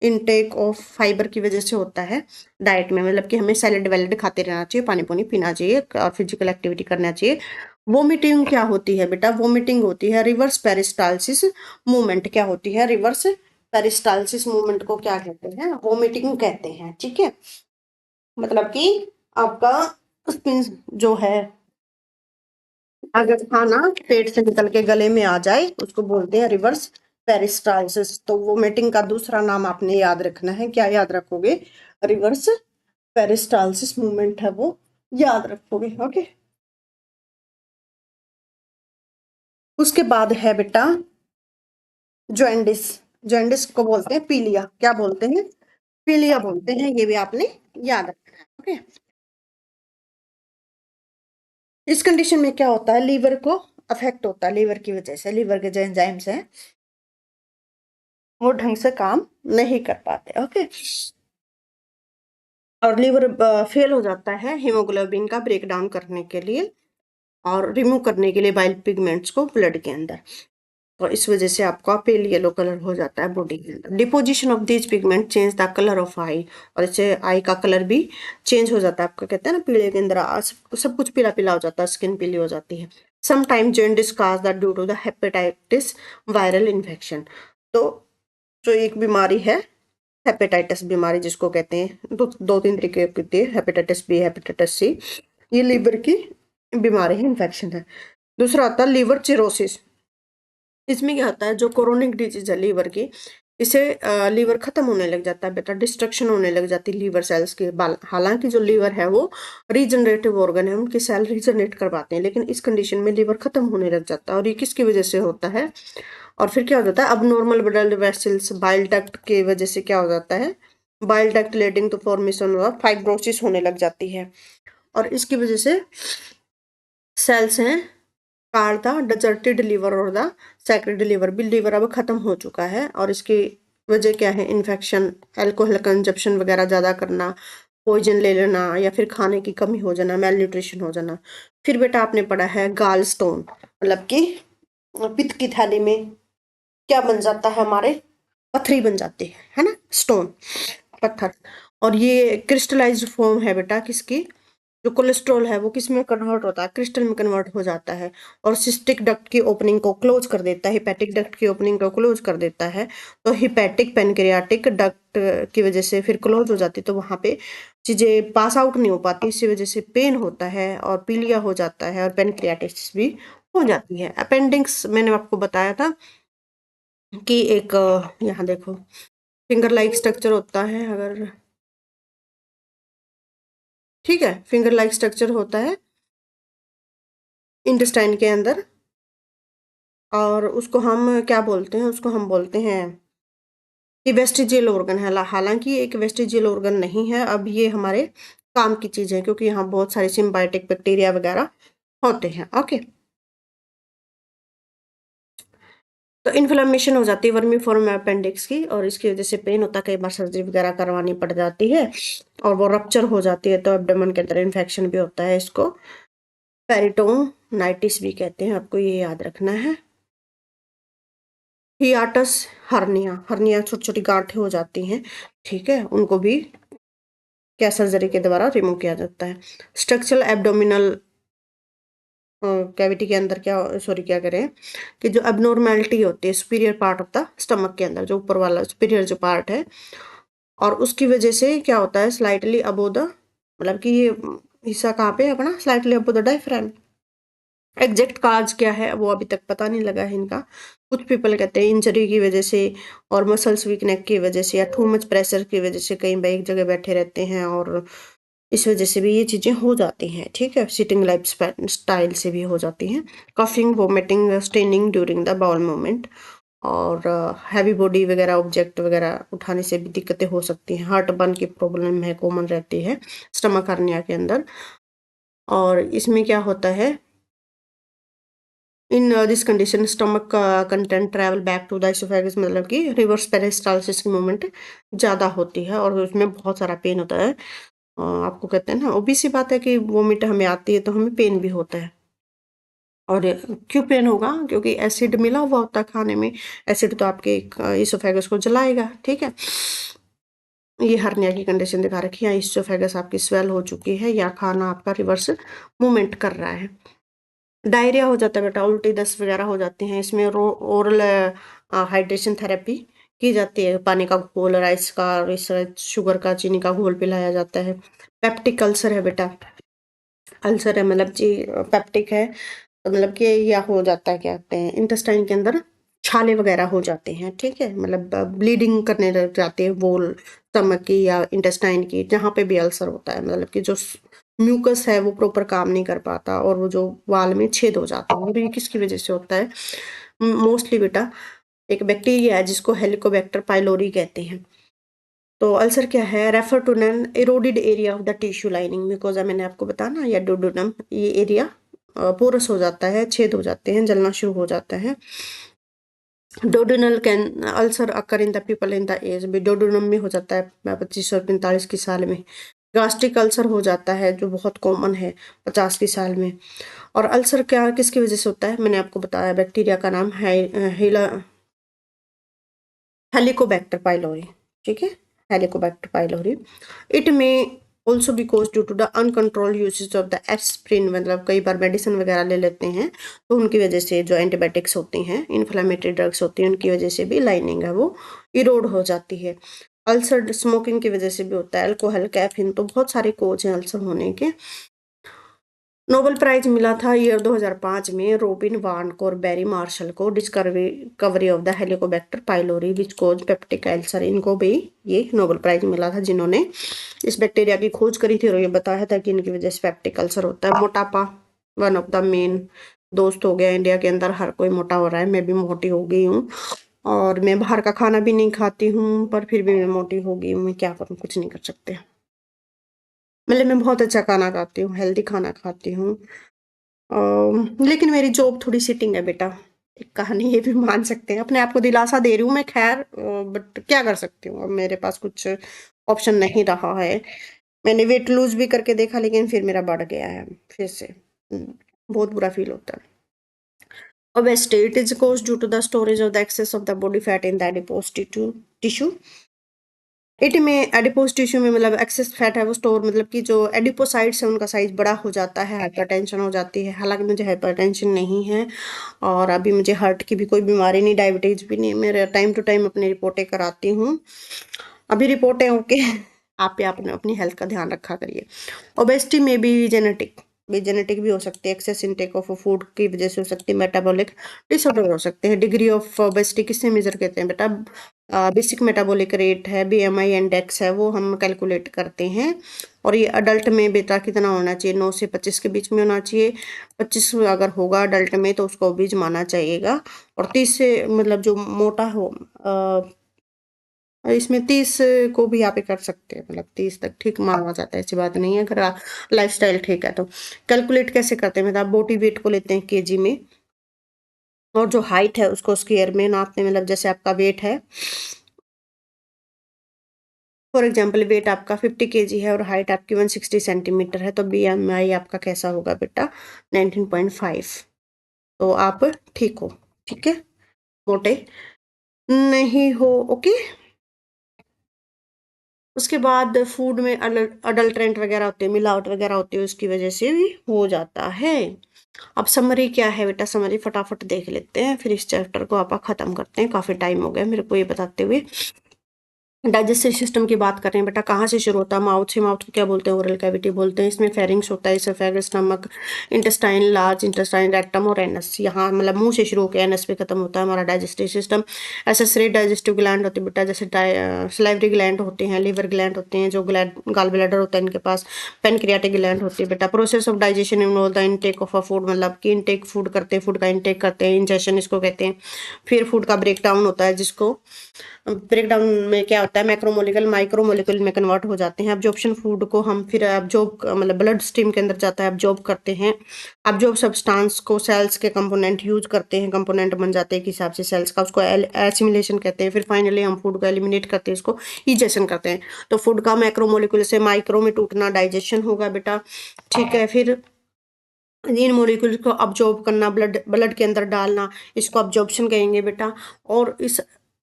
इनटेक ऑफ फाइबर की वजह से होता है डाइट में, मतलब कि हमें सैलेड वैलेड खाते रहना चाहिए, पानी पानी पीना चाहिए और फिजिकल एक्टिविटी करना चाहिए। वोमिटिंग क्या होती है बेटा, वोमिटिंग होती है रिवर्स पेरिस्टालसिस मूवमेंट, क्या होती है, रिवर्स पेरिस्टालसिस मूवमेंट को क्या कहते हैं, वोमिटिंग कहते हैं, ठीक है। मतलब कि आपका स्पिन जो है, अगर खाना पेट से निकल के गले में आ जाए उसको बोलते हैं रिवर्स पेरिस्टालसिस। तो वोमिटिंग का दूसरा नाम आपने याद रखना है, क्या याद रखोगे, रिवर्स पेरिस्टालसिस मूवमेंट है वो याद रखोगे, ओके। उसके बाद है बेटा जॉइंडिस, जॉइंडिस को बोलते हैं पीलिया, क्या बोलते हैं, पीलिया बोलते हैं, ये भी आपने याद रखना है, ओके। इस कंडीशन में क्या होता है, लीवर को अफेक्ट होता है, लीवर की वजह से, लीवर के जो एंजाइम्स हैं वो ढंग से काम नहीं कर पाते, ओके। और लीवर फेल हो जाता है हीमोग्लोबिन का ब्रेक डाउन करने के लिए और रिमूव करने के लिए बाइल पिगमेंट्स को ब्लड के अंदर। और इस वजह से आपका पेल येलो कलर हो जाता है बॉडी के अंदर। Deposition of these pigment change the colour of eye, और इससे आई का कलर भी चेंज हो जाता है। आपका कहते हैं ना पीले के अंदर सब कुछ पीला पीला हो जाता है, स्किन पीली हो जाती है। Sometime jaundice cause that due to the hepatitis viral infection. तो जो एक बीमारी है हेपेटाइटिस बीमारी जिसको कहते हैं, दो तीन तरीके की होती है, हेपेटाइटिस बी, हेपेटाइटिस सी, ये लीवर की बीमारी है, इन्फेक्शन है। दूसरा आता है लीवर चिरोसिस। इसमें क्या होता है, जो क्रोनिक डिजीज है लीवर की, इसे लीवर खत्म होने लग जाता है बेटा, डिस्ट्रक्शन होने लग जाती है लीवर सेल्स की। हालांकि जो लीवर है वो रीजनरेटिव ऑर्गन है, उनके सेल रीजनरेट करवाते हैं, लेकिन इस कंडीशन में लीवर खत्म होने लग जाता है। और ये किसकी वजह से होता है, और फिर क्या हो जाता है, अब normal blood vessels bile duct की वजह से क्या हो जाता है, bile duct leading to formation of fibrosis होने लग जाती है। और इसकी वजह से सेल्स हैं कार द डिजर्टेड लिवर और द सैक्रेड लिवर, भी लिवर अब खत्म हो चुका है। और इसकी वजह क्या है, इन्फेक्शन, अल्कोहल कंजप्शन वगैरह ज़्यादा करना, पॉइजन ले लेना, या फिर खाने की कमी हो जाना, मेल न्यूट्रिशन हो जाना। फिर बेटा आपने पढ़ा है गाल स्टोन, मतलब कि पित्त की थैली में क्या बन जाता है, हमारे पथरी बन जाती है ना, स्टोन, पत्थर। और ये क्रिस्टलाइज्ड फॉर्म है बेटा किसकी, जो कोलेस्ट्रॉल है वो किस में कन्वर्ट होता है, क्रिस्टल में कन्वर्ट हो जाता है, और सिस्टिक डक्ट की ओपनिंग को क्लोज कर देता है, हिपैटिक डक्ट की ओपनिंग को क्लोज कर देता है। तो हिपैटिक पेनक्रियाटिक डक्ट की वजह से फिर क्लोज हो जाती है, तो वहां पे चीजें पास आउट नहीं हो पाती, इसी वजह से पेन होता है और पीलिया हो जाता है और पेनक्रियाटिस भी हो जाती है। अपेंडिक्स मैंने आपको बताया था कि एक यहाँ देखो फिंगर लाइक स्ट्रक्चर होता है, अगर ठीक है, फिंगर लाइक स्ट्रक्चर होता है इंटेस्टाइन के अंदर, और उसको हम क्या बोलते हैं, उसको हम बोलते हैं कि वेस्टिजियल ऑर्गन है। हालांकि ये एक वेस्टिजियल ऑर्गन नहीं है, अब ये हमारे काम की चीज है, क्योंकि यहाँ बहुत सारे सिम्बायोटिक बैक्टीरिया वगैरह होते हैं। ओके, तो इन्फ्लेमेशन हो जाती है वर्मी फॉर्म अपेंडिक्स की, और इसकी वजह से पेन होता है, कई बार सर्जरी वगैरह करवानी पड़ जाती है, और वो रप्चर हो जाती है, तो एब्डोमेन के अंदर इन्फेक्शन भी होता है। इसको पेरिटोनाइटिस भी कहते हैं, आपको ये याद रखना है। हियाटस हर्निया, हर्निया छोटी छोटी गांठें हो जाती हैं, ठीक है, उनको भी क्या सर्जरी के द्वारा रिमूव किया जाता है। स्ट्रक्चरल एब्डोमिनल कैविटी के अंदर क्या, सॉरी क्या करें, कि जो एबनॉर्मेलिटी होती है superior part of the stomach के अंदर, जो ऊपर वाला सुपीरियर जो पार्ट है, और उसकी वजह से क्या होता है, स्लाइटली अबो द, मतलब कि ये हिस्सा कहाँ पे है अपना, slightly above the diaphragm. Exact cause क्या है वो अभी तक पता नहीं लगा है इनका। कुछ पीपल कहते हैं इंजरी की वजह से और मसल्स वीकनेस की वजह से या टू मच प्रेशर की वजह से कहीं एक जगह बैठे रहते हैं, और इस वजह से भी ये चीजें हो जाती हैं, ठीक है, सिटिंग लाइफ स्टाइल से भी हो जाती हैं। Coughing, vomiting, staining during the bowel movement, और हैवी बॉडी वगैरह ऑब्जेक्ट वगैरह उठाने से भी दिक्कतें हो सकती हैं। हार्ट बर्न की प्रॉब्लम है, कॉमन रहती है स्टमक हर्निया के अंदर। और इसमें क्या होता है, इन दिस कंडीशन स्टमक का content travel back to the oesophagus, मतलब कि रिवर्स पेरिस्टालसिस की मूवमेंट ज़्यादा होती है, और उसमें बहुत सारा पेन होता है। आपको कहते हैं ना, ओबी सी बात है कि वोमिट हमें आती है तो हमें पेन भी होता है। और क्यों पेन होगा, क्योंकि एसिड मिला हुआ होता है खाने में, एसिड तो आपके इसोफेगस को जलाएगा, ठीक है। ये हर्निया की कंडीशन दिखा रखी है, इसोफेगस आपकी स्वेल हो चुकी है या खाना आपका रिवर्स मूवमेंट कर रहा है। डायरिया हो जाता है बेटा, उल्टी दस्त वगैरह हो जाती हैं। इसमें ओरल हाइड्रेशन थेरेपी की जाती है, पानी का घोल, राइस का, शुगर का, चीनी का घोल पिलाया जाता है। पेप्टिक अल्सर है बेटा, अल्सर है मतलब जी, पेप्टिक है मतलब कि या हो जाता है, क्या कहते हैं, इंटेस्टाइन के अंदर छाले वगैरह हो जाते हैं, ठीक है, मतलब ब्लीडिंग करने लग जाते हैं वोल स्टमक की या इंटेस्टाइन की, जहाँ पे भी अल्सर होता है, मतलब कि जो म्यूकस है वो प्रॉपर काम नहीं कर पाता, और वो जो वाल में छेद हो जाता है, और ये किसकी वजह से होता है, मोस्टली बेटा एक बैक्टीरिया है जिसको हेलिकोबैक्टर पाइलोरी कहते हैं। तो अल्सर क्या है, refer to an eroded area of the tissue lining, mucosa मैंने आपको बताया ना, या डोडोनम, ये एरिया पोरस हो जाता है, छेद हो जाते हैं, जलना शुरू हो जाता है। Duodenal can ulcer occur in the people in the age भी, डोडोनम में हो जाता है 25 और 45 की साल में, गास्ट्रिक अल्सर हो जाता है जो बहुत कॉमन है 50 की साल में। और अल्सर क्या किसकी वजह से होता है, मैंने आपको बताया बैक्टीरिया का नाम है हेलिकोबैक्टर पाइलोरी, ठीक है, helicobacter pylori. It may also be cause due to the uncontrol usage of the aspirin, मतलब कई बार मेडिसिन वगैरह ले लेते हैं तो उनकी वजह से जो एंटीबायोटिक्स होती हैं, इन्फ्लेमेटरी ड्रग्स होती हैं, उनकी वजह से भी लाइनिंग है वो इरोड हो जाती है। अल्सर स्मोकिंग की वजह से भी होता है, अल्कोहल, कैफीन, तो बहुत सारे कोज हैं अल्सर होने के। नोबेल प्राइज मिला था ईयर 2005 में रोबिन वार्नक और बैरी मार्शल को, discovery of the helicobacter pylori which cause peptic ulcer, इनको भी ये नोबेल प्राइज मिला था जिन्होंने इस बैक्टीरिया की खोज करी थी और ये बताया था कि इनकी वजह से पेप्टिक अल्सर होता है। मोटापा वन ऑफ द मेन दोस्त हो गया इंडिया के अंदर, हर कोई मोटा हो रहा है, मैं भी मोटी हो गई हूँ और मैं बाहर का खाना भी नहीं खाती हूँ पर फिर भी मैं मोटी हो गई हूँ, मैं क्या करूँ, कुछ नहीं कर सकते। मतलब मैं बहुत अच्छा खाना खाती हूँ, हेल्दी खाना खाती हूँ। लेकिन मेरी जॉब थोड़ी सिटिंग है बेटा, एक कहानी ये भी मान सकते हैं, अपने आप को दिलासा दे रही हूँ मैं, खैर बट क्या कर सकती हूँ, अब मेरे पास कुछ ऑप्शन नहीं रहा है। मैंने वेट लूज भी करके देखा लेकिन फिर मेरा बढ़ गया है फिर से। बहुत बुरा फील होता है। Obesity, it is caused due to the storage of the excess of the body fat in the adipose tissue. It में एडिपोज टिश्यू में मतलब एक्सेस फैट है वो स्टोर, मतलब कि जो एडिपोसाइट्स है उनका साइज बड़ा हो जाता है, हाइपरटेंशन हो जाती है। हालांकि मुझे हाइपरटेंशन नहीं है और अभी मुझे हार्ट की भी कोई बीमारी नहीं, डायबिटीज भी नहीं, मैं टाइम टू टाइम अपनी रिपोर्टें कराती हूँ। अभी रिपोर्टें ओके। आप भी आपने अपनी हेल्थ का ध्यान रखा करिए। ओबेसिटी में भी जेनेटिक भी हो सकती है, एक्सेस इनटेक ऑफ फूड की वजह से हो सकती है, मेटाबॉलिक डिसऑर्डर हो सकते हैं। डिग्री ऑफ ओबेसिटी किससे मेजर करते हैं बेटा, बेसिक मेटाबॉलिक रेट है, बीएमआई इंडेक्स है, वो हम कैलकुलेट करते हैं। और ये अडल्ट में बेटा कितना होना चाहिए, 9 से 25 के बीच में होना चाहिए। 25 अगर होगा अडल्ट में तो उसको ओबीज माना जाएगा। और 30 से मतलब जो मोटा हो, इसमें 30 को भी यहाँ पे कर सकते हैं, मतलब 30 तक ठीक माना जाता है, ऐसी बात नहीं है अगर लाइफस्टाइल ठीक है तो। कैलकुलेट कैसे करते हैं, मतलब बॉडी वेट को लेते हैं केजी में और जो हाइट है उसको स्क्वायर में नापते हैं, मतलब जैसे आपका वेट है, फॉर एग्जाम्पल वेट आपका 50 केजी है और हाइट आपकी 160 सेंटीमीटर है तो बीएमआई आपका कैसा होगा बेटा, 19.5। तो आप ठीक हो, ठीक है, मोटे नहीं हो, ओके। उसके बाद फूड में अडल्ट्रेंट वगैरह होते हैं, मिलावट वगैरह होती है, उसकी वजह से भी हो जाता है। अब समरी क्या है बेटा, समरी फटाफट देख लेते हैं फिर इस चैप्टर को आप खत्म करते हैं, काफी टाइम हो गया मेरे को ये बताते हुए। डाइजेस्टिव सिस्टम की बात कर रहे हैं बेटा, कहाँ से शुरू होता है, माउथ से। माउथ को क्या बोलते हैं, ओरल कैविटी बोलते हैं। इसमें फेरिंग्स होता है, oesophagus, stomach, intestine, large intestine, rectum और एनस, यहाँ मतलब मुंह से शुरू होकर एनस पे खत्म होता है हमारा digestive system. Accessory digestive gland होती है बेटा, जैसे सलाइवरी ग्लैंड होते हैं, लिवर ग्लैंड होते हैं, जो गाल ब्लैडर होता है इनके पास, पेनक्रियाटिक ग्लैंड होती है बेटा। Process of digestion involve the intake of a food, मतलब कि इनटेक फूड करते हैं, फूड का इनटेक करते हैं, इंजेशन इसको कहते हैं। फिर फूड का ब्रेक डाउन होता है, जिसको ब्रेक डाउन में क्या होता है, मैक्रोमोलिकल माइक्रोमोलिकल में कन्वर्ट हो जाते हैं। अब्जॉर्प्शन फूड को हम फिर अब्जॉर्ब मतलब ब्लड स्ट्रीम के अंदर जाता है, अब्जॉर्ब करते हैं। अब्जॉर्ब सब्सटेंस को सेल्स के कंपोनेंट यूज करते हैं, कंपोनेंट बन जाते हैं, किस हिसाब से सेल्स का, उसको एसिमिलेशन कहते हैं। फिर फाइनली हम फूड को एलिमिनेट करते हैं, इसको इजेशन करते हैं। तो फूड का मैक्रोमोलिकुल से माइक्रो में टूटना डाइजेशन होगा बेटा, ठीक है। फिर इन मोलिकुल्स को अब्जॉर्ब करना, ब्लड ब्लड के अंदर डालना, इसको अब्जॉर्प्शन कहेंगे बेटा। और इस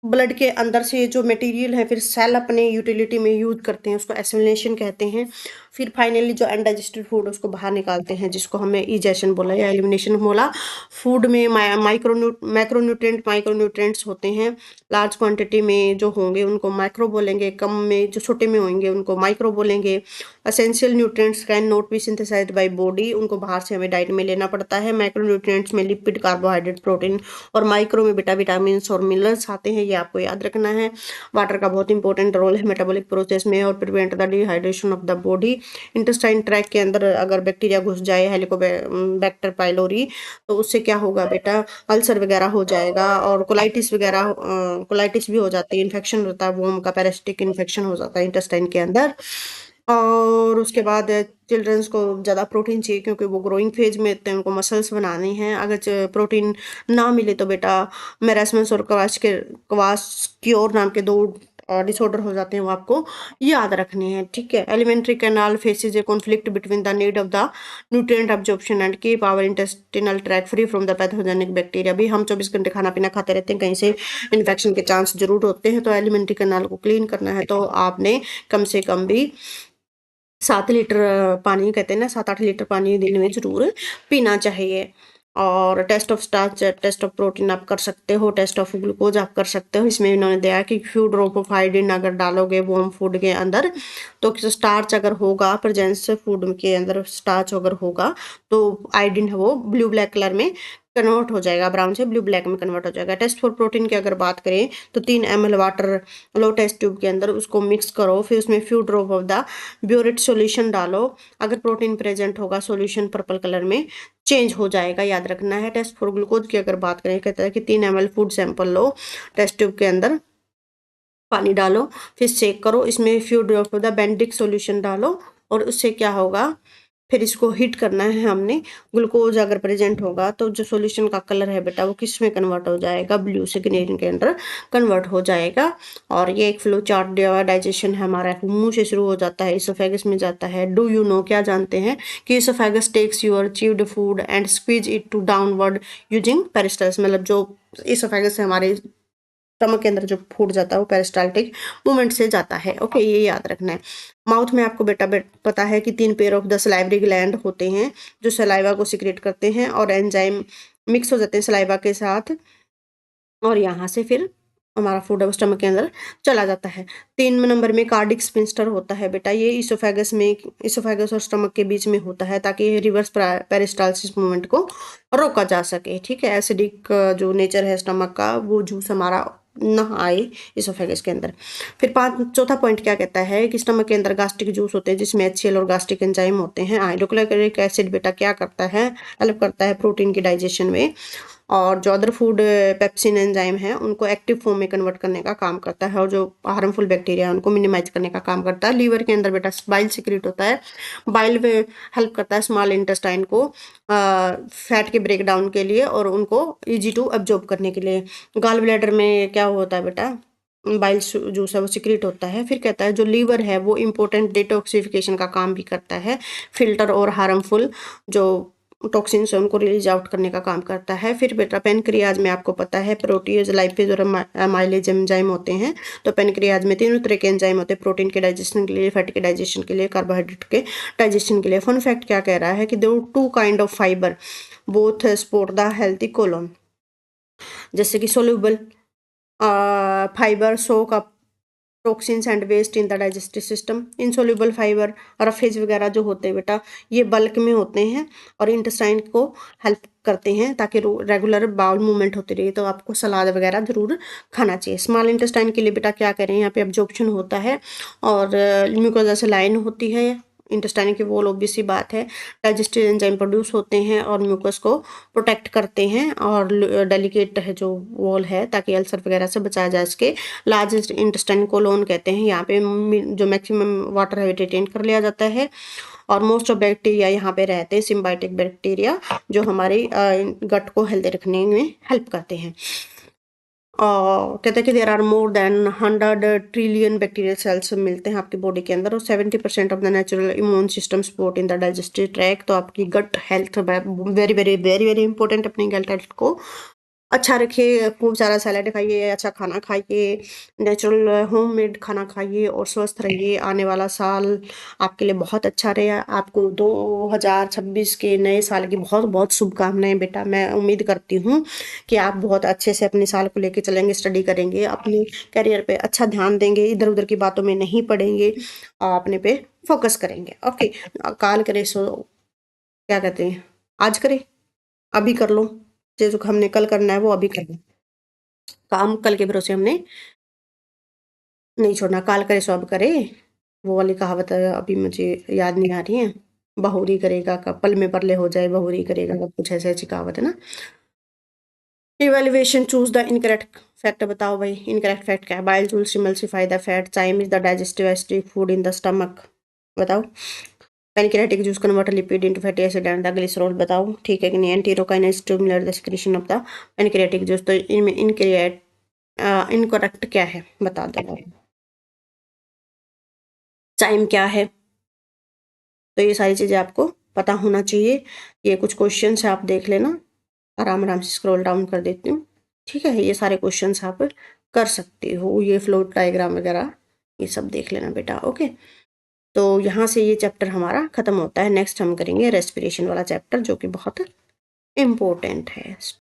ब्लड के अंदर से जो मटेरियल है फिर सेल अपने यूटिलिटी में यूज करते हैं, उसको एसिमिलेशन कहते हैं। फिर फाइनली जो अनडाइजेस्टेड फूड उसको बाहर निकालते हैं, जिसको हमें इजेशन बोला या एलिमिनेशन बोला। फूड में माइक्रोन्यूट्रेंट्स होते हैं, लार्ज क्वांटिटी में जो होंगे उनको माइक्रो बोलेंगे, कम में जो छोटे में होंगे उनको माइक्रो बोलेंगे। Essential nutrients can not be synthesised by body, उनको बाहर से हमें डाइट में लेना पड़ता है। माइक्रो न्यूट्रिएंट्स में लिपिड, कार्बोहाइड्रेट, प्रोटीन, और माइक्रो में बेटा विटामिन्स और मिनरल्स आते हैं, ये आपको याद रखना है। वाटर का बहुत इंपॉर्टेंट रोल है मेटाबॉलिक प्रोसेस में और prevent the dehydration of the body. Intestine track के अंदर अगर बैक्टीरिया घुस जाए, हेलिकोबैक्टर पाइलोरी, तो उससे क्या होगा बेटा, अल्सर वगैरह हो जाएगा और कोलाइटिस वगैरह, कोलाइटिस भी हो जाती है, इन्फेक्शन होता है, वोम का पैरासिटिक इन्फेक्शन हो जाता है इंटेस्टाइन के अंदर। और उसके बाद चिल्ड्रंस को ज़्यादा प्रोटीन चाहिए क्योंकि वो ग्रोइंग फेज में होते हैं, उनको मसल्स बनानी हैं। अगर प्रोटीन ना मिले तो बेटा मेरास्मस और क्वाश क्योर नाम के दो डिसऑर्डर हो जाते हैं वो आपको याद रखने हैं, ठीक है। Alimentary canal faces a conflict between the need of the nutrient absorption and keep our intestinal track free from the pathogenic bacteria. भी हम 24 घंटे खाना पीना खाते रहते हैं, कहीं से इन्फेक्शन के चांस जरूर होते हैं, तो एलिमेंट्री कैनाल को क्लीन करना है तो आपने कम से कम भी 7 लीटर पानी, कहते हैं ना 7-8 लीटर पानी दिन में ज़रूर पीना चाहिए। और test of starch, test of protein आप कर सकते हो, टेस्ट ऑफ ग्लूकोज आप कर सकते हो। इसमें इन्होंने दिया कि फ्यू ड्रॉप ऑफ आयोडीन अगर डालोगे वार्म फूड के अंदर, तो स्टार्च अगर होगा प्रेजेंस फूड के अंदर, स्टार्च अगर होगा तो आयोडीन है वो ब्लू ब्लैक कलर में कन्वर्ट हो जाएगा, ब्राउन से ब्लू ब्लैक में कन्वर्ट हो जाएगा। टेस्ट फॉर प्रोटीन की अगर बात करें तो 3 ml वाटर लो टेस्ट ट्यूब के अंदर उसको मिक्स करो, फिर उसमें few drop of the burette solution डालो। अगर प्रोटीन प्रेजेंट होगा सॉल्यूशन पर्पल कलर में चेंज हो जाएगा, याद रखना है। टेस्ट फॉर ग्लूकोज की अगर बात करें, कहता है कि 3 ml फूड सैंपल लो, टेस्ट ट्यूब के अंदर पानी डालो, फिर चेक करो, इसमें few drop of the Benedict solution डालो, और उससे क्या होगा, फिर इसको हीट करना है हमने। ग्लूकोज अगर प्रेजेंट होगा तो जो सॉल्यूशन का कलर है बेटा वो किस में कन्वर्ट हो जाएगा, ब्लू से ग्रीन के अंदर कन्वर्ट हो जाएगा। और ये एक फ्लो चार्ट दिया हुआ, डाइजेशन है हमारा मुंह से शुरू हो जाता है, इसोफेगस में जाता है। डू यू नो, क्या जानते हैं कि oesophagus takes your chewed food and squeeze it to downward using peristalsis, मतलब जो इसोफेगस है हमारे स्टमक के अंदर जो फूड जाता है वो पेरिस्टाल्टिक मूवमेंट से जाता है, ओके, ये याद रखना है। माउथ में आपको बेटा पता है कि 3 pair of the salivary gland होते हैं जो सलाइवा को सिक्रेट करते हैं, और एंजाइम मिक्स हो जाते हैं सलाइवा के साथ, और यहाँ से फिर हमारा फूड है वो स्टमक के अंदर चला जाता है। 3 नंबर में कार्डिक स्पिंस्टर होता है बेटा, ये इसोफेगस और स्टमक के बीच में होता है ताकि रिवर्स पेरिस्टालसिस मूवमेंट को रोका जा सके, ठीक है। एसिडिक जो नेचर है स्टमक का वो जूस हमारा ना आए इसोफेगस के अंदर। फिर चौथा पॉइंट क्या कहता है कि स्टमक के अंदर गास्ट्रिक जूस होते हैं जिसमें HCl और गास्ट्रिक एंजाइम होते हैं। हाइड्रोक्लोरिक एसिड बेटा क्या करता है, हेल्प करता है प्रोटीन की डाइजेशन में, और जो अदर फूड पेप्सिन एंजाइम है उनको एक्टिव फॉर्म में कन्वर्ट करने का काम करता है, और जो हार्मफुल बैक्टीरिया है उनको मिनिमाइज करने का काम करता है। लीवर के अंदर बेटा बाइल सिक्रेट होता है, बाइल हेल्प करता है स्मॉल इंटेस्टाइन को फैट के ब्रेक डाउन के लिए और उनको इजी टू एब्जॉर्ब करने के लिए। गाल ब्लैडर में क्या होता है बेटा, बाइल जूस है वो सिक्रेट होता है। फिर कहता है जो लीवर है वो इंपॉर्टेंट डिटॉक्सिफिकेशन का काम भी करता है, फिल्टर और हार्मफुल जो टॉक्सिन्स है उनको रिलीज आउट करने का काम करता है। फिर बेटा पेनक्रियाज में आपको पता है प्रोटीज, लाइपेज और माइलेज एंजाइम होते हैं। तो पेनक्रियाज में 3 तरह के एंजाइम होते हैं, प्रोटीन के डाइजेशन के लिए, फैट के डाइजेशन के लिए, कार्बोहाइड्रेट के डाइजेशन के लिए। फन फैक्ट क्या कह रहा है कि दो 2 kind of fibre both support the healthy colon, जैसे कि soluble fibre soak up toxins and waste in the digestive system. Insoluble fibre roughage वगैरह जो होते हैं बेटा ये बल्क में होते हैं और इंटेस्टाइन को हेल्प करते हैं ताकि रेगुलर बाउल मूवमेंट होती रहे। तो आपको सलाद वगैरह जरूर खाना चाहिए। स्मॉल इंटेस्टाइन के लिए बेटा क्या करें, यहाँ पे एब्जॉर्प्शन होता है और म्यूकोजा से लाइन होती है इंटेस्टाइन की वॉल, ऑब्वियस सी बात है। डाइजेस्टिव एंजाइम प्रोड्यूस होते हैं और म्यूकस को प्रोटेक्ट करते हैं, और डेलिकेट है जो वॉल है ताकि अल्सर वगैरह से बचाया जा सके। लार्जेस्ट इंटेस्टाइन कोलोन कहते हैं, यहाँ पे जो मैक्सिमम वाटर है रिटेन कर लिया जाता है, और मोस्ट ऑफ बैक्टीरिया यहाँ पे रहते हैं, सिम्बायोटिक बैक्टीरिया जो हमारे गट को हेल्दी रखने में हेल्प करते हैं। कहते हैं कि there are more than 100 trillion bacterial cells मिलते हैं आपकी बॉडी के अंदर, और 70% of the natural immune system support in the digestive track. तो आपकी gut health very very very very important, अपनी गट हेल्थ को अच्छा रखिए, खूब सारा सैलेड खाइए, अच्छा खाना खाइए, नेचुरल होममेड खाना खाइए और स्वस्थ रहिए। आने वाला साल आपके लिए बहुत अच्छा रहे। आपको 2026 के नए साल की बहुत बहुत शुभकामनाएं बेटा। मैं उम्मीद करती हूँ कि आप बहुत अच्छे से अपने साल को लेके चलेंगे, स्टडी करेंगे, अपने करियर पे अच्छा ध्यान देंगे, इधर उधर की बातों में नहीं पड़ेंगे, अपने पे फोकस करेंगे। ओके, काल करे सो क्या कहते हैं, आज करे, अभी कर लो, जो हमने कल करना है वो अभी कर लो। काम कल के भरोसे हमने नहीं छोड़ना, काल करे सो अब करे, वो वाली कहावत अभी मुझे याद नहीं आ रही है। बहुरी करेगा का पल में परले हो जाए, बहुरी करेगा का कुछ ऐसी ऐसी कहावत है ना। Evaluation choose the incorrect fact, बताओ भाई इनकरेक्ट फैक्ट क्या है। बाइल जूल्स emulsify the fat, chyme is the digestive acidic food in the stomach, बताओ। Pancreatic juice convert lipid into fatty acid and the glycerol, बताओ ठीक है कि नहीं। Enterokinase stimulate the secretion of the pancreatic juice, तो इनमें incorrect क्या है बता दो। टाइम क्या है। तो ये सारी चीज़ें आपको पता होना चाहिए। ये कुछ क्वेश्चंस है, आप देख लेना। आराम आराम से स्क्रॉल डाउन कर देती हूँ, ठीक है। ये सारे क्वेश्चंस आप कर सकते हो, ये फ्लोट डायग्राम वगैरह ये सब देख लेना बेटा, ओके। तो यहाँ से ये चैप्टर हमारा खत्म होता है। नेक्स्ट हम करेंगे रेस्पिरेशन वाला चैप्टर, जो कि बहुत इम्पोर्टेंट है।